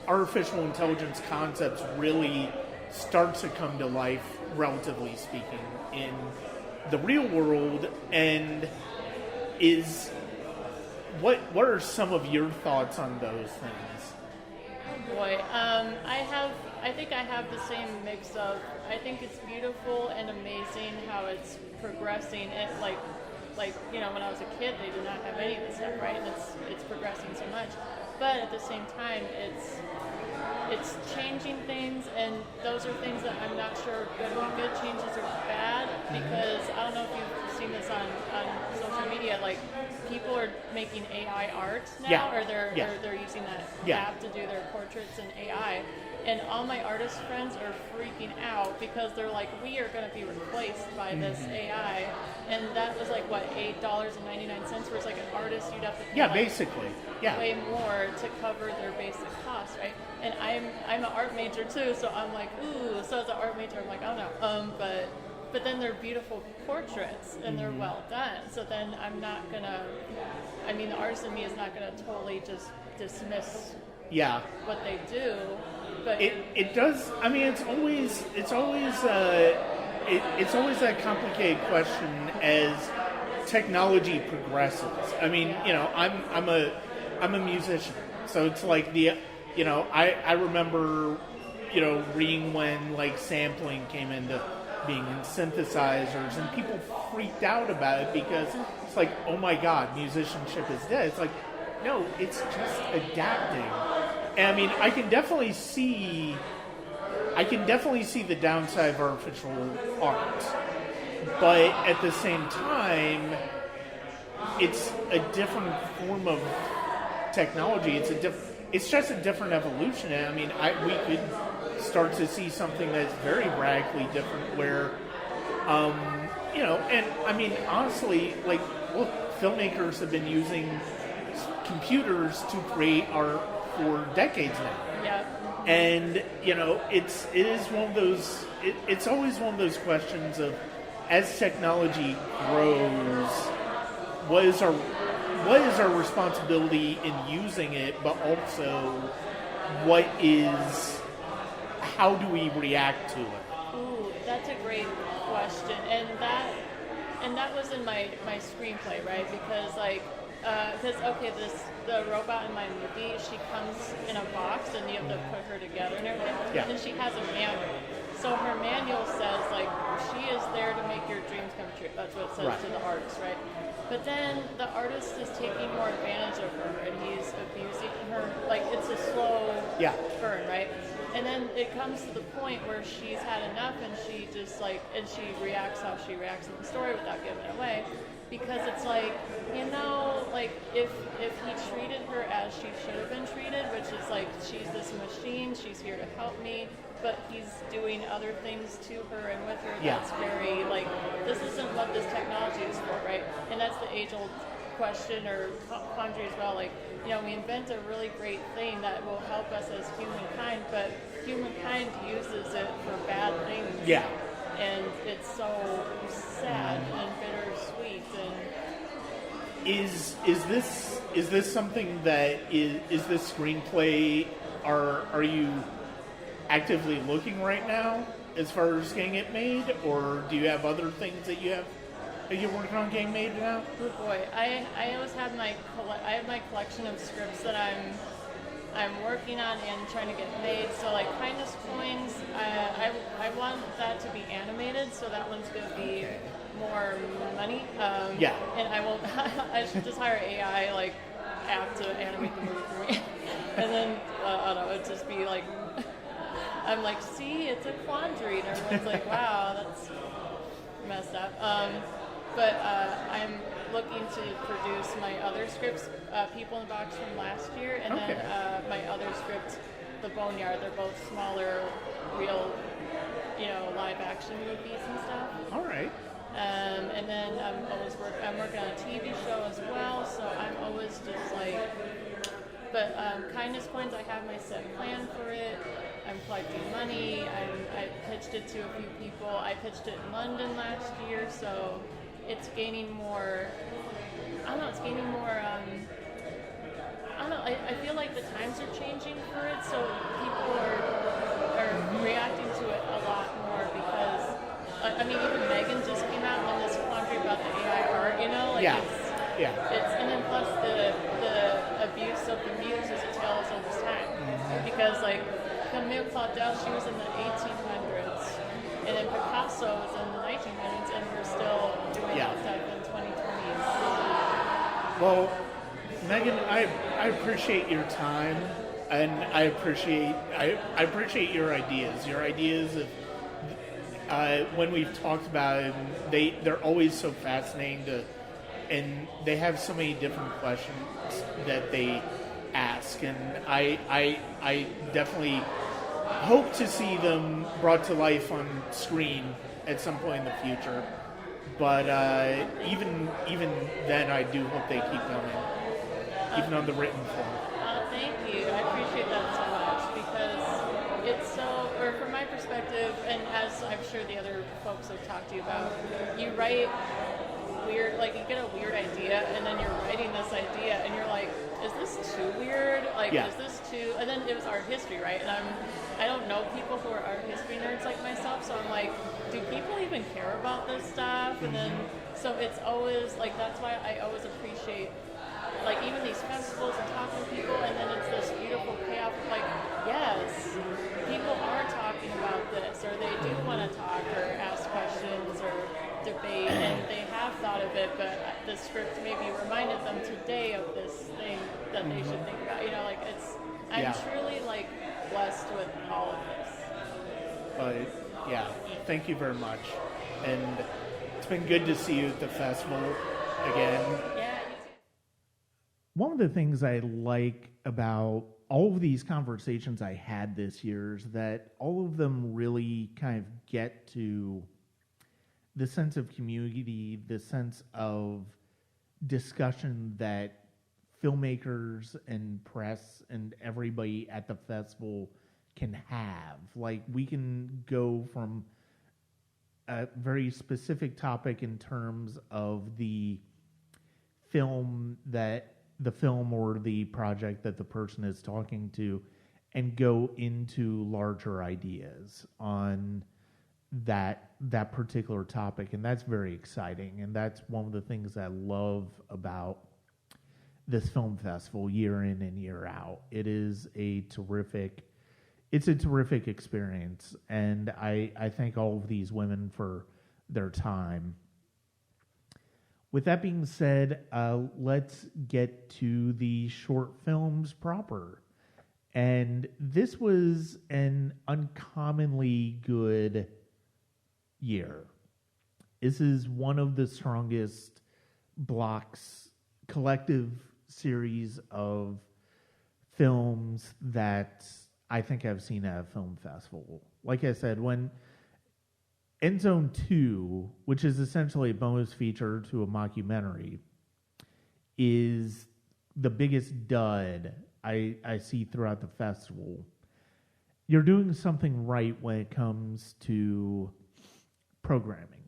artificial intelligence concepts really start to come to life, relatively speaking, in the real world. And what are some of your thoughts on those things? Oh boy, I think I have the same mix of, I think it's beautiful and amazing how it's progressing. It like when I was a kid, they did not have any of this stuff, right? And it's progressing so much, but at the same time, it's changing things, and those are things that I'm not sure good changes or bad, because I don't know if you've seen this on social media, like people are making AI art now, or they're using that app to do their portraits in AI, and all my artist friends are freaking out because they're like, we are going to be replaced by this AI, and that was like what, $8.99, whereas like an artist you'd have to pay basically way more to cover their basic costs, right? And I'm an art major too, so I'm like, ooh. So as an art major, I'm like, oh no. But then they're beautiful portraits and they're well done. So then I'm not gonna. I mean, the artist in me is not gonna totally just dismiss what they do. But it does. I mean, it's always that complicated question as technology progresses. I mean, I'm a musician, so it's like I remember, reading when like sampling came into being in synthesizers, and people freaked out about it because it's like, oh my God, musicianship is dead. It's like, no, it's just adapting. And I mean, I can definitely see the downside of artificial art, but at the same time, it's a different form of technology. It's just a different evolution. And I mean, we could start to see something that's very radically different where, and I mean, honestly, like, look, filmmakers have been using computers to create art for decades now. yeah. And, it is one of those, it's always one of those questions of, as technology grows, what is our responsibility in using it, but also how do we react to it? Ooh, that's a great question, and that was in my screenplay, right? Because the robot in my movie, she comes in a box, and you have to put her together and everything. Yeah. And then she has a manual. So her manual says, like, she is there to make your dreams come true. That's what it says to the artist, right? But then the artist is taking more advantage of her, and he's abusing her. Like, it's a slow burn, right? And then it comes to the point where she's had enough, and she just and she reacts how she reacts in the story without giving it away. Because it's like, like if he treated her as she should have been treated, which is like, she's this machine, she's here to help me, but he's doing other things to her and with her Yeah. that's very, like, this isn't what this technology is for, right? And that's the age-old question or quandary as well. Like, you know, we invent a really great thing that will help us as humankind, but humankind uses it for bad things. Yeah. And it's so sad and bittersweet. And Is this something that is this screenplay? Are you actively looking right now as far as getting it made, or do you have other things that you're working on getting made now? oh boy, I always have my collection of scripts that I'm working on and trying to get made. So like Kindness Coins, I want that to be animated, so that one's going to be more money. Yeah. And I should just hire AI like app to animate the movie for me. And then I don't know, it'd just be like, I'm like, see, it's a quandary, and everyone's like, wow, that's messed up. But I'm looking to produce my other scripts, People in the Box from last year, and Okay. then my other script, The Boneyard. They're both smaller, real, live action movies and stuff. All right. And then I'm working on a TV show as well, so I'm always just like, but Kindness Coins, I have my set plan for it. I'm collecting money. I pitched it to a few people. I pitched it in London last year, so it's gaining more. I don't know. It's gaining more. I don't know. I feel like the times are changing for it, so people are reacting to it a lot more because I mean, even Megan just came out on this quandary about the AI art. Like Yeah. it's and then plus the abuse of the muse is a tale as old as time, because like Camille Claudel, she was in the 1800s, and then Picasso was in the 1900s, and we're still doing that stuff in 2020s. Well, Megan, I appreciate your time, and I appreciate your ideas. Your ideas of when we've talked about it, they're always so fascinating and they have so many different questions that they ask, and I definitely hope to see them brought to life on screen at some point in the future. But even then, I do hope they keep going, even on the written form. Thank you. I appreciate that so much because it's so, or from my perspective, and as I'm sure the other folks have talked to you about, you write weird, like you get a weird idea, and then you're writing this idea, and you're like, is this too weird? Like, is this too? And then it was art history, right? And I don't know people who are art history nerds like myself, so I'm like, do people even care about this stuff? And then, so it's always like, that's why I always appreciate, like, even these festivals and talking to people, and then it's this beautiful payoff of like, yes, people are talking about this, or they do want to talk or ask questions or debate, and they have thought of it, but the script maybe reminded them today of this thing that they should think about. Like I'm truly like blessed with all of this. But yeah, thank you very much, and it's been good to see you at the festival again. Yeah. One of the things I like about all of these conversations I had this year is that all of them really kind of get to the sense of community, the sense of discussion that filmmakers and press and everybody at the festival can have. Like, we can go from a very specific topic in terms of the film or the project that the person is talking to, and go into larger ideas on that particular topic, and that's very exciting, and that's one of the things I love about this film festival year in and year out. It's a terrific experience, and I thank all of these women for their time. With that being said, let's get to the short films proper. And this was an uncommonly good year. This is one of the strongest blocks, collective series of films that I think I've seen at a film festival like I said, when End Zone 2, which is essentially a bonus feature to a mockumentary, is the biggest dud I see throughout the festival. You're doing something right when it comes to programming.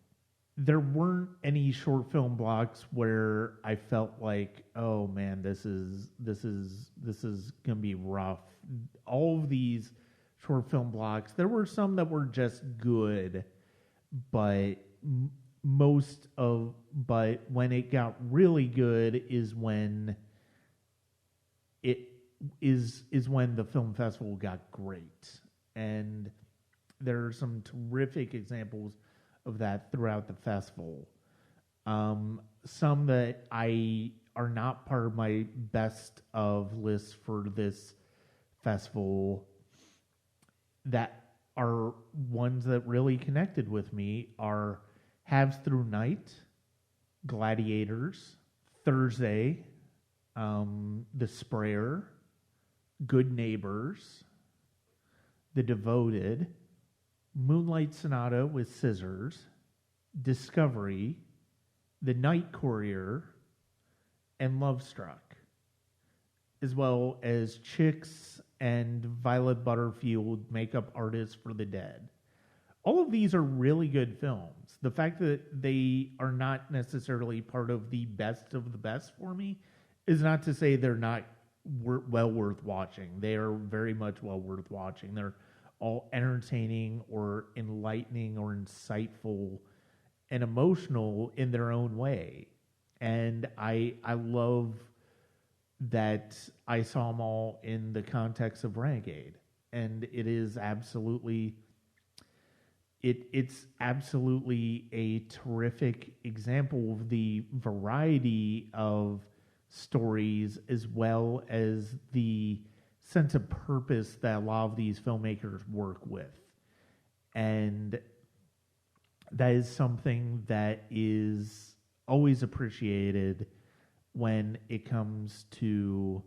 There weren't any short film blocks where I felt like, oh man, this is gonna be rough. All of these short film blocks, there were some that were just good, but when it got really good is when when the film festival got great. And there are some terrific examples of that throughout the festival. Some that are not part of my best of lists for this festival that are ones that really connected with me are Halves Through Night, Gladiators, Thursday, The Sprayer, Good Neighbors, The Devoted, Moonlight Sonata with Scissors, Discovery, The Night Courier, and Love Struck, as well as Chicks and Violet Butterfield, Makeup Artist for the Dead. All of these are really good films. The fact that they are not necessarily part of the best for me is not to say they're not well worth watching. They are very much well worth watching. They're all entertaining or enlightening or insightful and emotional in their own way. And I love that I saw them all in the context of Renegade. And it is absolutely... It's absolutely a terrific example of the variety of stories as well as the sense of purpose that a lot of these filmmakers work with. And that is something that is always appreciated when it comes to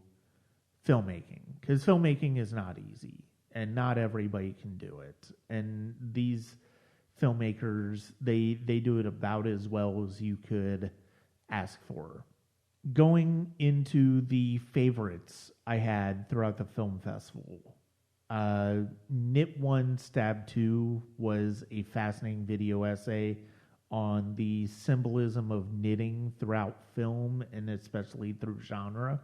filmmaking. Because filmmaking is not easy. And not everybody can do it. And these filmmakers, they do it about as well as you could ask for. Going into the favorites I had throughout the film festival, Knit 1, Stab 2 was a fascinating video essay on the symbolism of knitting throughout film and especially through genre.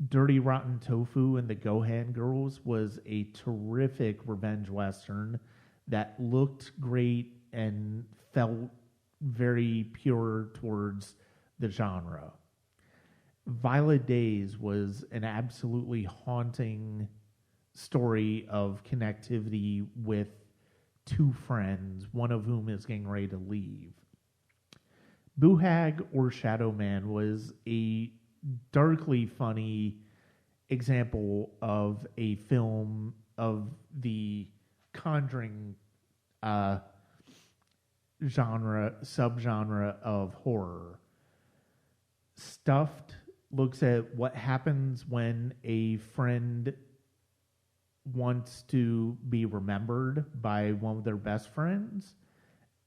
Dirty Rotten Tofu and the Gohan Girls was a terrific revenge western that looked great and felt very pure towards the genre. Violet Days was an absolutely haunting story of connectivity with two friends, one of whom is getting ready to leave. Boohag or Shadow Man was a darkly funny example of a film of the Conjuring subgenre of horror. Stuffed looks at what happens when a friend wants to be remembered by one of their best friends,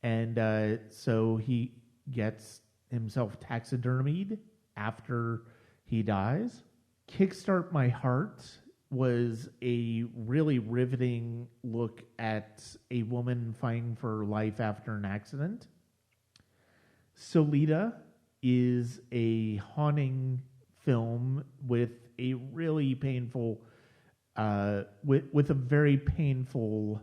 and so he gets himself taxidermied after he dies. Kickstart My Heart was a really riveting look at a woman fighting for her life after an accident. Solita is a haunting film with a really painful, with a very painful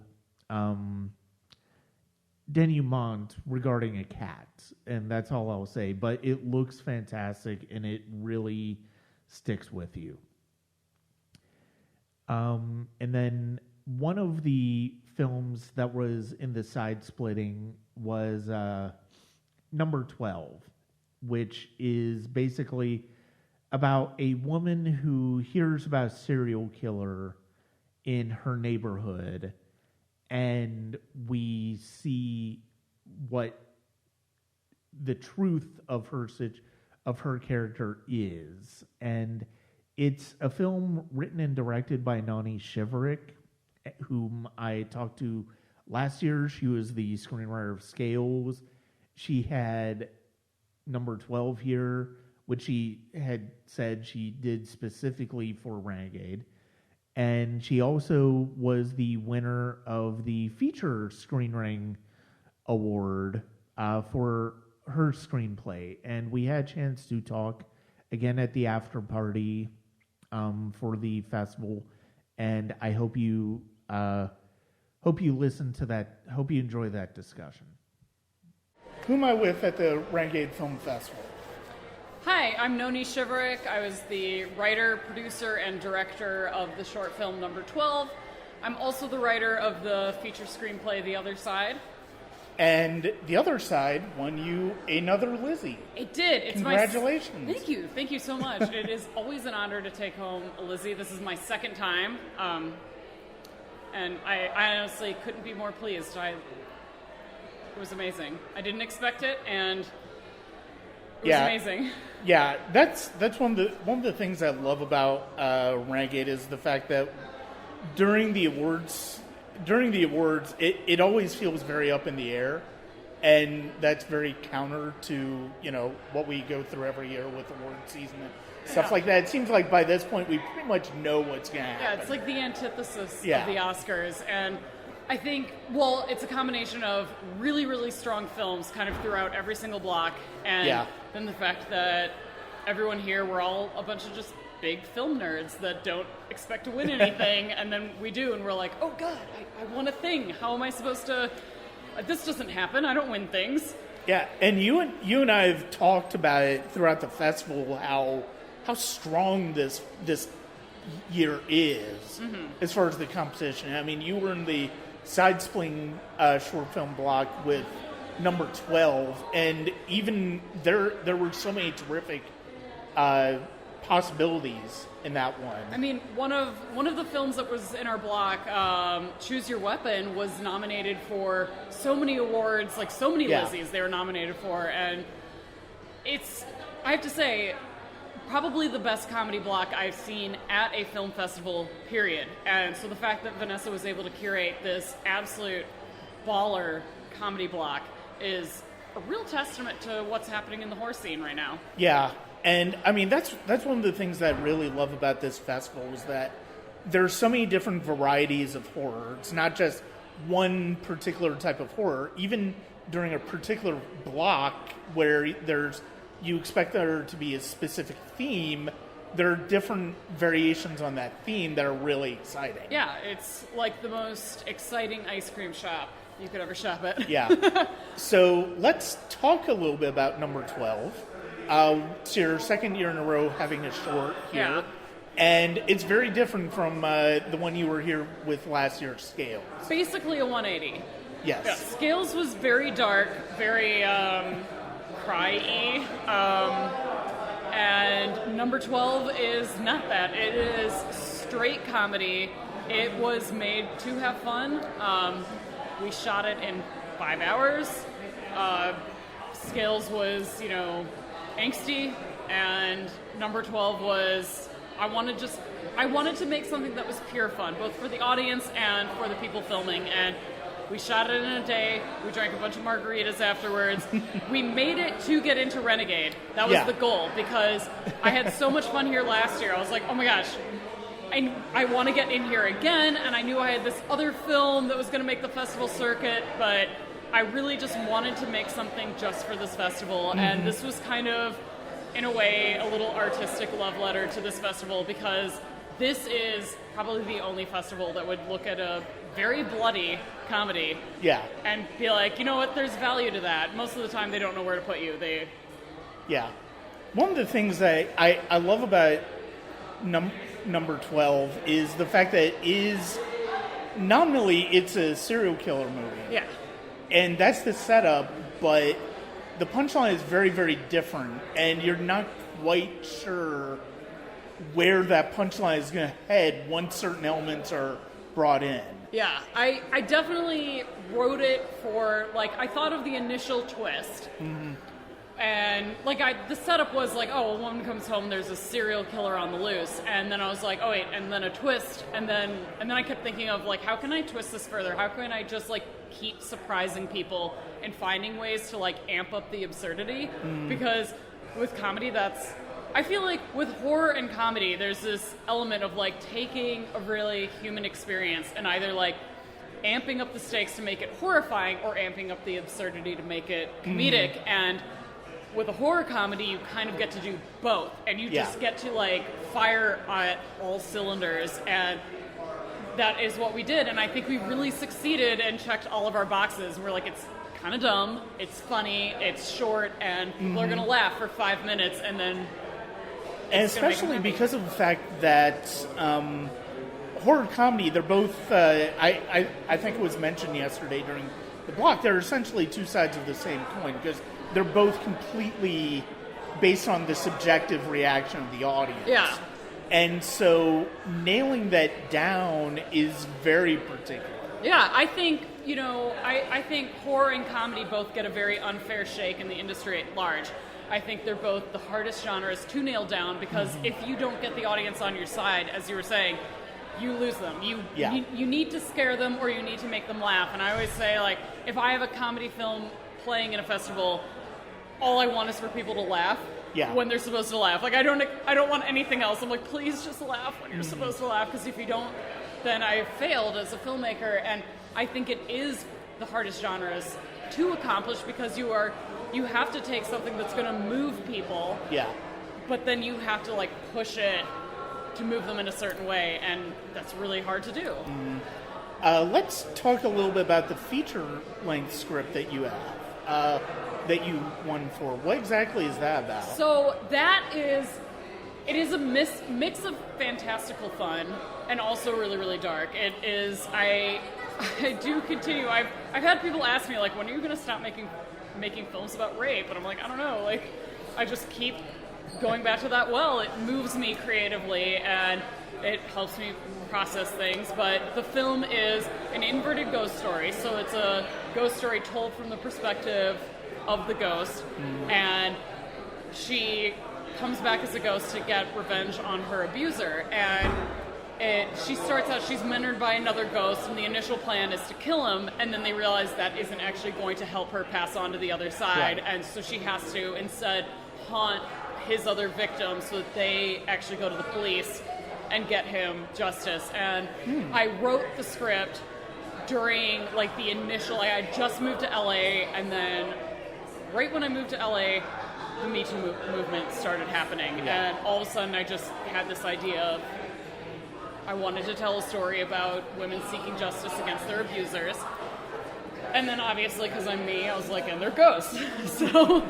denouement regarding a cat, and that's all I'll say. But it looks fantastic, and it really sticks with you. And then one of the films that was in the side splitting was Number 12, which is basically about a woman who hears about a serial killer in her neighborhood, and we see what the truth of her character is. And it's a film written and directed by Nonie Shiverick, whom I talked to last year. She was the screenwriter of Scales. She had number 12 here, which she had said she did specifically for Renegade. And she also was the winner of the feature screenwriting award for her screenplay. And we had a chance to talk again at the after party for the festival. And I hope you listen to that. Hope you enjoy that discussion. Who am I with at the Renegade Film Festival? Hi, I'm Nonie Shiverick. I was the writer, producer, and director of the short film number 12. I'm also the writer of the feature screenplay The Other Side. And The Other Side won you another Lizzie. It did. It's Congratulations. Thank you. Thank you so much. It is always an honor to take home a Lizzie. This is my second time. And I honestly couldn't be more pleased. It was amazing. I didn't expect it, and it was amazing. Yeah, that's one of the things I love about Renegade is the fact that during the awards, it always feels very up in the air, and that's very counter to what we go through every year with award season and stuff like that. It seems like by this point we pretty much know what's going to happen. Yeah, it's like the antithesis of the Oscars, and I think, well, it's a combination of really, really strong films kind of throughout every single block, and then the fact that everyone here, we're all a bunch of just big film nerds that don't expect to win anything, and then we do, and we're like, oh God, I won a thing. How am I supposed to... This doesn't happen. I don't win things. Yeah, and you and I have talked about it throughout the festival, how strong this year is as far as the competition. I mean, you were in the side spling short film block with number 12, and even there were so many terrific possibilities in that one. I mean, one of the films that was in our block, Choose Your Weapon, was nominated for so many awards, like so many Lizzies they were nominated for, and it's, I have to say, probably the best comedy block I've seen at a film festival, period. And so the fact that Vanessa was able to curate this absolute baller comedy block is a real testament to what's happening in the horror scene right now. Yeah, and I mean that's one of the things that I really love about this festival is that there's so many different varieties of horror. It's not just one particular type of horror. Even during a particular block where you expect there to be a specific theme, there are different variations on that theme that are really exciting. Yeah, it's like the most exciting ice cream shop you could ever shop at. Yeah. So let's talk a little bit about number 12. It's your second year in a row having a short here. Yeah. And it's very different from the one you were here with last year's Scales. Basically a 180. Yes. Yeah, Scales was very dark, very cry-y. And number 12 is not that. It is straight comedy. It was made to have fun. We shot it in 5 hours. Scales was, angsty, and number 12 was, I wanted to make something that was pure fun, both for the audience and for the people filming, and we shot it in a day. We drank a bunch of margaritas afterwards. We made it to get into Renegade. That was the goal, because I had so much fun here last year. I was like, oh my gosh, I want to get in here again, and I knew I had this other film that was going to make the festival circuit, but I really just wanted to make something just for this festival, and this was kind of, in a way, a little artistic love letter to this festival, because this is probably the only festival that would look at a very bloody comedy and be like, you know what, there's value to that. Most of the time they don't know where to put you. One of the things that I love about number 12 is the fact that it is, nominally it's a serial killer movie. Yeah. And that's the setup, but the punchline is very, very different, and you're not quite sure where that punchline is going to head once certain elements are brought in. Yeah, I definitely wrote it for, I thought of the initial twist, and And like the setup was like, oh, a woman comes home, there's a serial killer on the loose, and then I was like, oh wait, and then a twist, and then I kept thinking of like, how can I twist this further? How can I just like keep surprising people and finding ways to like amp up the absurdity? Because with comedy, I feel like with horror and comedy, there's this element of like taking a really human experience and either like amping up the stakes to make it horrifying or amping up the absurdity to make it comedic. And with a horror comedy, you kind of get to do both, and you just get to like fire at all cylinders, and that is what we did. And I think we really succeeded and checked all of our boxes. We're like, it's kind of dumb, it's funny, it's short, and people are gonna laugh for 5 minutes, and then. And especially because of the fact that horror comedy, they're both. I think it was mentioned yesterday during the block. They're essentially two sides of the same coin because they're both completely based on the subjective reaction of the audience. Yeah. And so nailing that down is very particular. Yeah, I think, I think horror and comedy both get a very unfair shake in the industry at large. I think they're both the hardest genres to nail down because if you don't get the audience on your side, as you were saying, you lose them. You need to scare them or you need to make them laugh. And I always say, like, if I have a comedy film playing in a festival, all I want is for people to laugh when they're supposed to laugh. Like, I don't want anything else. I'm like, please just laugh when you're supposed to laugh, because if you don't, then I've failed as a filmmaker. And I think it is the hardest genres to accomplish because you have to take something that's going to move people, but then you have to like push it to move them in a certain way, and that's really hard to do. Let's talk a little bit about the feature-length script that you have, that you won for. What exactly is that about? So it is a mix of fantastical fun and also really, really dark. It is, I do continue, I've had people ask me, like, when are you going to stop making films about rape? And I'm like, I don't know, like, I just keep going back to that well. It moves me creatively and it helps me process things. But the film is an inverted ghost story, so it's a ghost story told from the perspective of the ghost, and she comes back as a ghost to get revenge on her abuser. And she starts out, she's mentored by another ghost, and the initial plan is to kill him, and then they realize that isn't actually going to help her pass on to the other side, and so she has to instead haunt his other victims so that they actually go to the police and get him justice. And I wrote the script during like the initial, I had just moved to LA, and then right when I moved to LA, the Me Too movement started happening, and all of a sudden I just had this idea of I wanted to tell a story about women seeking justice against their abusers. And then obviously, because I'm me, I was like, and they're ghosts. So,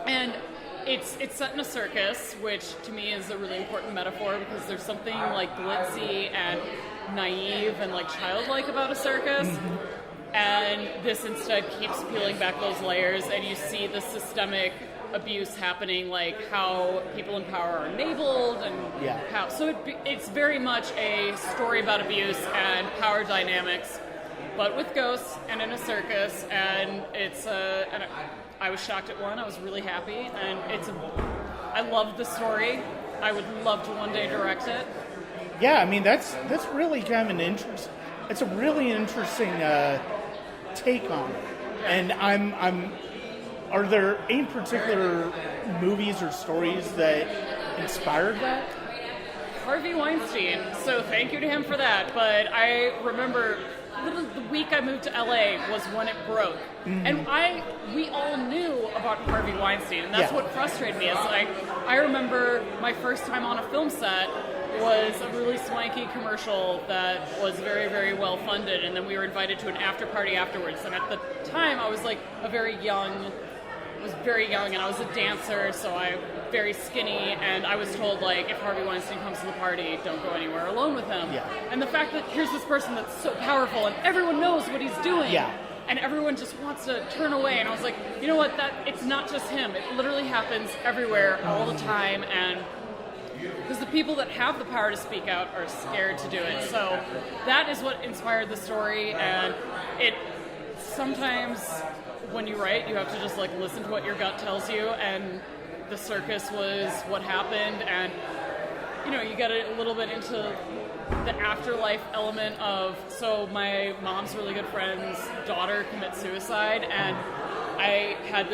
and it's set in a circus, which to me is a really important metaphor because there's something like glitzy and naive and like childlike about a circus. And this instead keeps peeling back those layers, and you see the systemic abuse happening, like how people in power are enabled, and how. So it's very much a story about abuse and power dynamics, but with ghosts and in a circus. And it's and I was shocked it won. I was really happy, and I love the story. I would love to one day direct it. Yeah, I mean that's really kind of an interest. It's a really interesting take on it, and I'm. Are there any particular movies or stories that inspired that? Harvey Weinstein, so thank you to him for that. But I remember literally the week I moved to LA was when it broke. And we all knew about Harvey Weinstein, and that's what frustrated me. Is like, I remember my first time on a film set was a really swanky commercial that was very, very well funded, and then we were invited to an after party afterwards. And at the time I was like very young, and I was a dancer, so I'm very skinny, and I was told, like, if Harvey Weinstein comes to the party, don't go anywhere alone with him. And the fact that here's this person that's so powerful and everyone knows what he's doing, and everyone just wants to turn away, and I was like, you know what, it's not just him, it literally happens everywhere all the time, and because the people that have the power to speak out are scared to do it. So that is what inspired the story, and it sometimes when you write, you have to just like listen to what your gut tells you, and the circus was what happened, and you know, you get a little bit into the afterlife element of, so my mom's really good friend's daughter commits suicide, and I had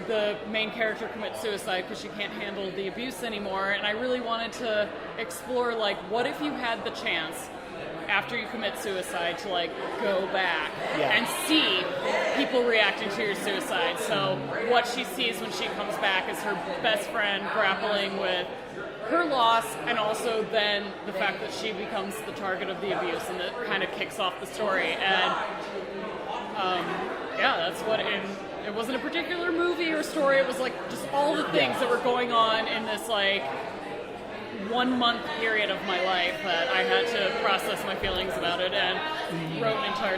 the main character commits suicide because she can't handle the abuse anymore, and I really wanted to explore, like, what if you had the chance after you commit suicide to like go back and see people reacting to your suicide. So what she sees when she comes back is her best friend grappling with her loss, and also then the fact that she becomes the target of the abuse, and that kind of kicks off the story. And that's what it wasn't a particular movie or story, it was like just all the things that were going on in this like 1 month period of my life that I had to process my feelings about it, and wrote an entire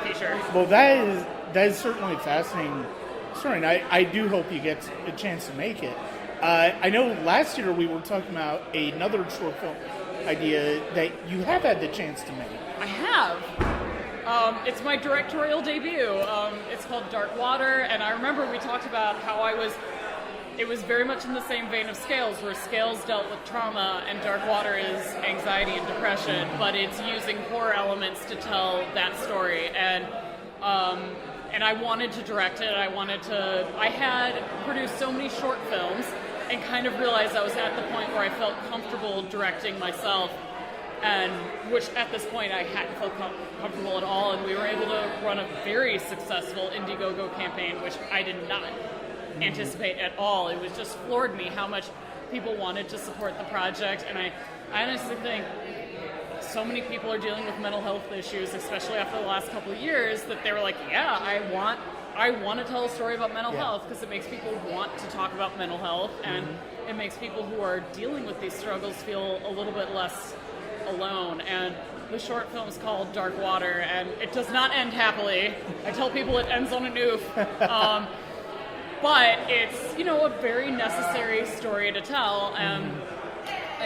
feature. Well, that is certainly fascinating story, and I do hope you get a chance to make it. I know last year we were talking about another short film idea that you have had the chance to make. I have. It's my directorial debut. It's called Dark Water, and I remember we talked about how it was very much in the same vein of Scales, where Scales dealt with trauma and Dark Water is anxiety and depression, but it's using horror elements to tell that story. And I wanted to direct it. I had produced so many short films and kind of realized I was at the point where I felt comfortable directing myself, and which at this point I hadn't felt comfortable at all, and we were able to run a very successful Indiegogo campaign, which I did not anticipate at all. It was just floored me how much people wanted to support the project, and I honestly think so many people are dealing with mental health issues, especially after the last couple of years, that they were like, yeah, I want to tell a story about mental health, because it makes people want to talk about mental health, and it makes people who are dealing with these struggles feel a little bit less alone. And the short film is called Dark Water, and it does not end happily. I tell people it ends on an oof. But it's, you know, a very necessary story to tell.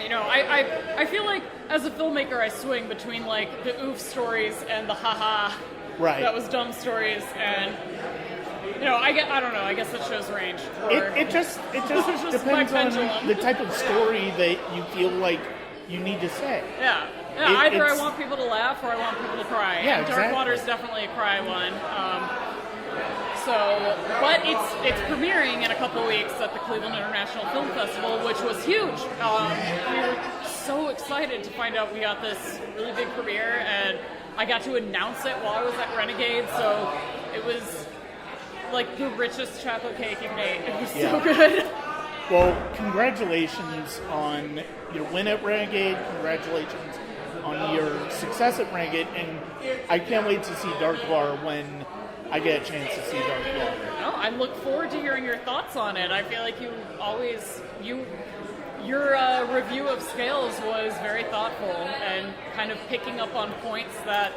You know, I feel like as a filmmaker I swing between like the oof stories and the haha that was dumb stories, and you know, I guess it shows range. It just depends on the type of story that you feel like you need to say. Yeah. Either I want people to laugh or I want people to cry. Yeah, and Dark Water is definitely a cry one. But it's premiering in a couple of weeks at the Cleveland International Film Festival, which was huge. We were so excited to find out we got this really big premiere, and I got to announce it while I was at Renegade, so it was like the richest chocolate cake you've made. It was so good. Well, congratulations on your win at Renegade. Congratulations on your success at Renegade, and I can't wait to see Dark Water when I get a chance to see Dark Water. No, I look forward to hearing your thoughts on it. I feel like your review of Scales was very thoughtful and kind of picking up on points that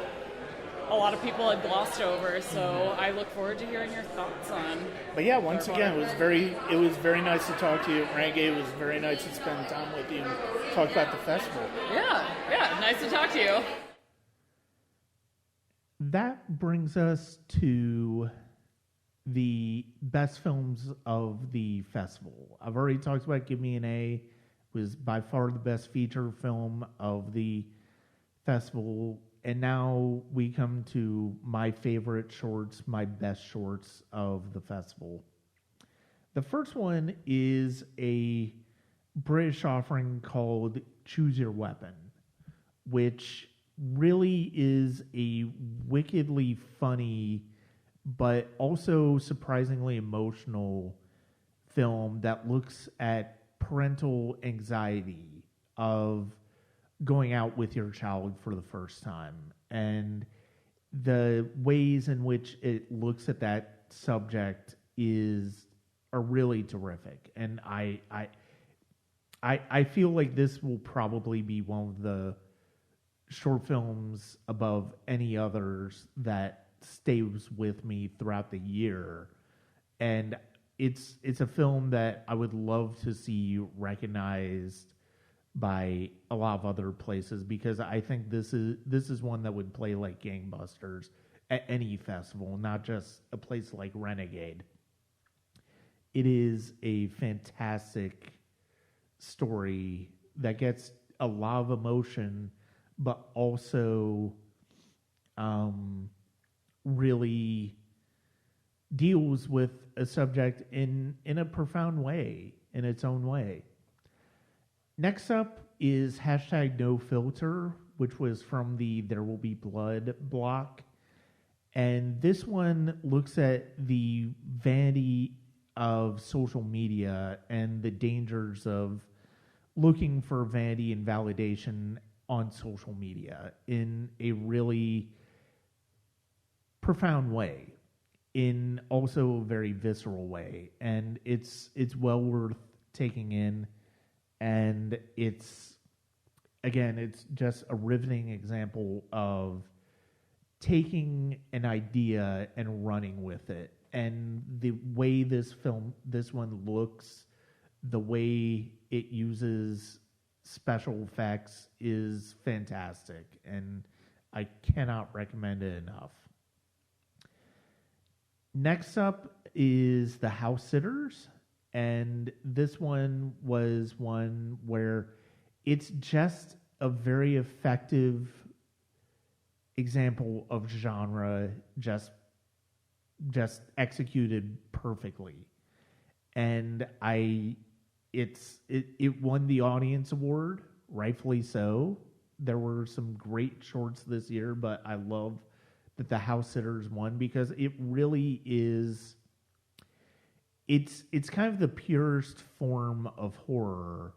a lot of people had glossed over. So I look forward to hearing your thoughts on. But yeah, once again, it was very nice to talk to you at Renegade. It was very nice to spend time with you and talk about the festival. Yeah, nice to talk to you. That brings us to the best films of the festival. I've already talked about Give Me an A. It was by far the best feature film of the festival. And now we come to my favorite shorts, my best shorts of the festival. The first one is a British offering called Choose Your Weapon, which really is a wickedly funny but also surprisingly emotional film that looks at parental anxiety of going out with your child for the first time, and the ways in which it looks at that subject are really terrific. And I feel like this will probably be one of the short films above any others that stays with me throughout the year. And it's a film that I would love to see recognized by a lot of other places, because I think this is one that would play like gangbusters at any festival, not just a place like Renegade. It is a fantastic story that gets a lot of emotion, but also really deals with a subject in a profound way, in its own way. Next up is hashtag No Filter, which was from the There Will Be Blood block. And this one looks at the vanity of social media and the dangers of looking for vanity and validation on social media in a really profound way, in also a very visceral way. And it's well worth taking in. And it's just a riveting example of taking an idea and running with it. And the way this one looks, the way it uses special effects is fantastic. And I cannot recommend it enough. Next up is The House Sitters. And this one was one where it's just a very effective example of genre just executed perfectly. And it won the audience award, rightfully so. There were some great shorts this year, but I love that The House Sitters won because it really is. It's kind of the purest form of horror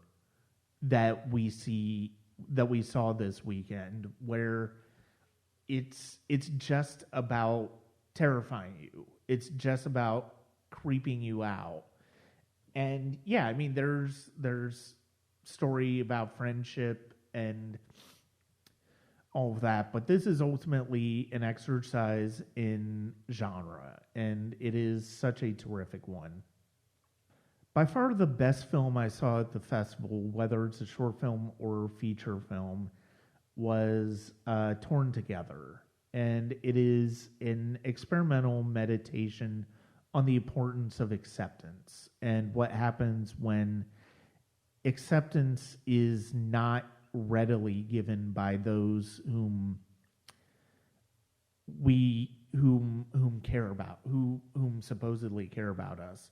that we saw this weekend, where it's just about terrifying you. It's just about creeping you out. And yeah, I mean, there's story about friendship and all of that, but this is ultimately an exercise in genre, and it is such a terrific one. By far the best film I saw at the festival, whether it's a short film or feature film, was Torn Together. And it is an experimental meditation on the importance of acceptance and what happens when acceptance is not readily given by those whom care about, whom supposedly care about us.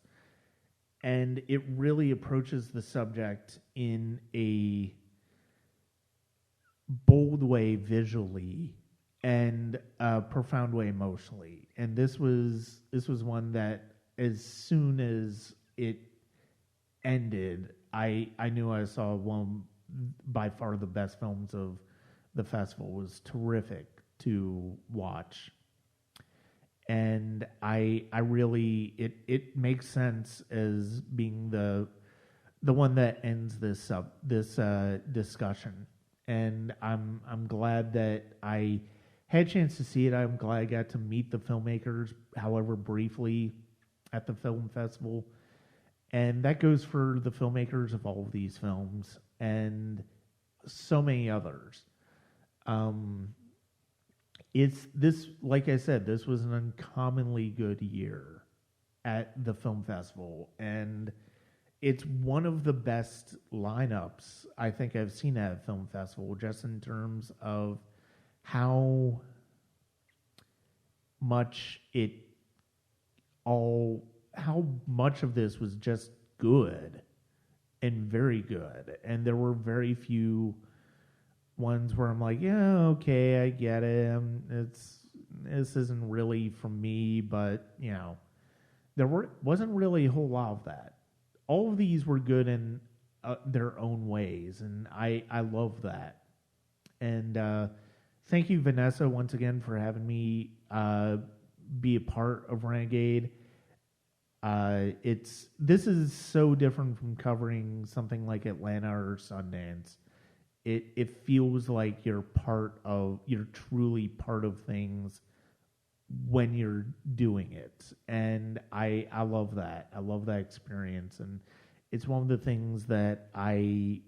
And it really approaches the subject in a bold way visually and a profound way emotionally. And this was one that as soon as it ended, I knew I saw one by far the best films of the festival. It was terrific to watch. And I really it makes sense as being the one that ends this discussion. And I'm glad that I had a chance to see it. I'm glad I got to meet the filmmakers, however briefly, at the film festival. And that goes for the filmmakers of all of these films and so many others. Like I said, this was an uncommonly good year at the film festival, and it's one of the best lineups I think I've seen at a film festival, just in terms of how much of this was just good and very good. And there were very few ones where I'm like, yeah, okay, I get it. This isn't really for me, but wasn't really a whole lot of that. All of these were good in their own ways, and I love that. And thank you, Vanessa, once again for having me be a part of Renegade. This is so different from covering something like Atlanta or Sundance. It feels like you're truly part of things when you're doing it. And I love that. I love that experience. And it's one of the things that I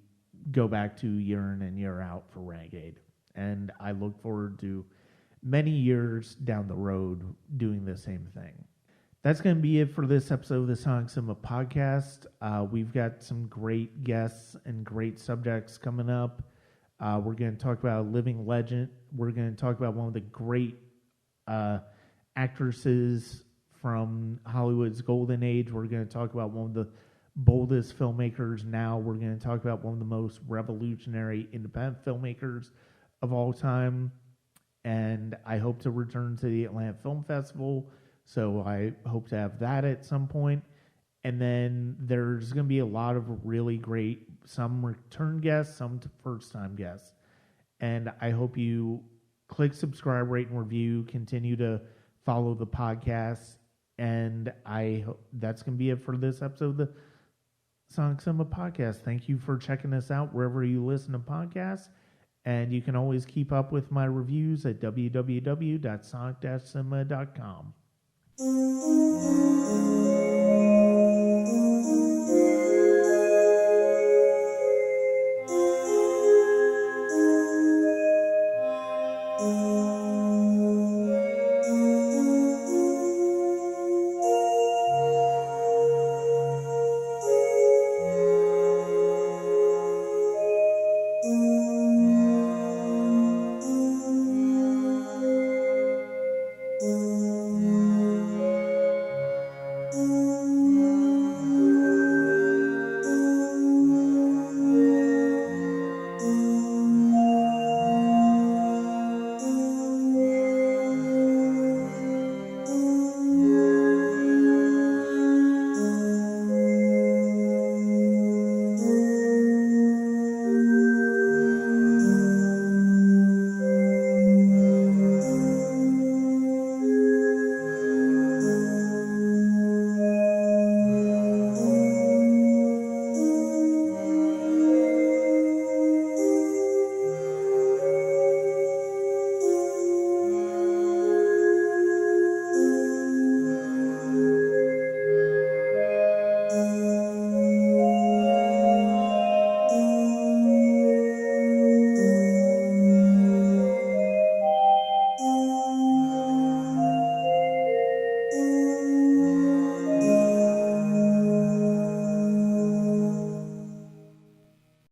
go back to year in and year out for Renegade. And I look forward to many years down the road doing the same thing. That's going to be it for this episode of the Sonic Cinema Podcast. We've got some great guests and great subjects coming up. We're going to talk about a living legend. We're going to talk about one of the great actresses from Hollywood's golden age. We're going to talk about one of the boldest filmmakers now. We're going to talk about one of the most revolutionary independent filmmakers of all time. And I hope to return to the Atlanta Film Festival. So I hope to have that at some point. And then there's going to be a lot of really great, some return guests, some first-time guests. And I hope you click subscribe, rate, and review. Continue to follow the podcast. And that's going to be it for this episode of the Sonic Cinema Podcast. Thank you for checking us out wherever you listen to podcasts. And you can always keep up with my reviews at www.sonic-cinema.com.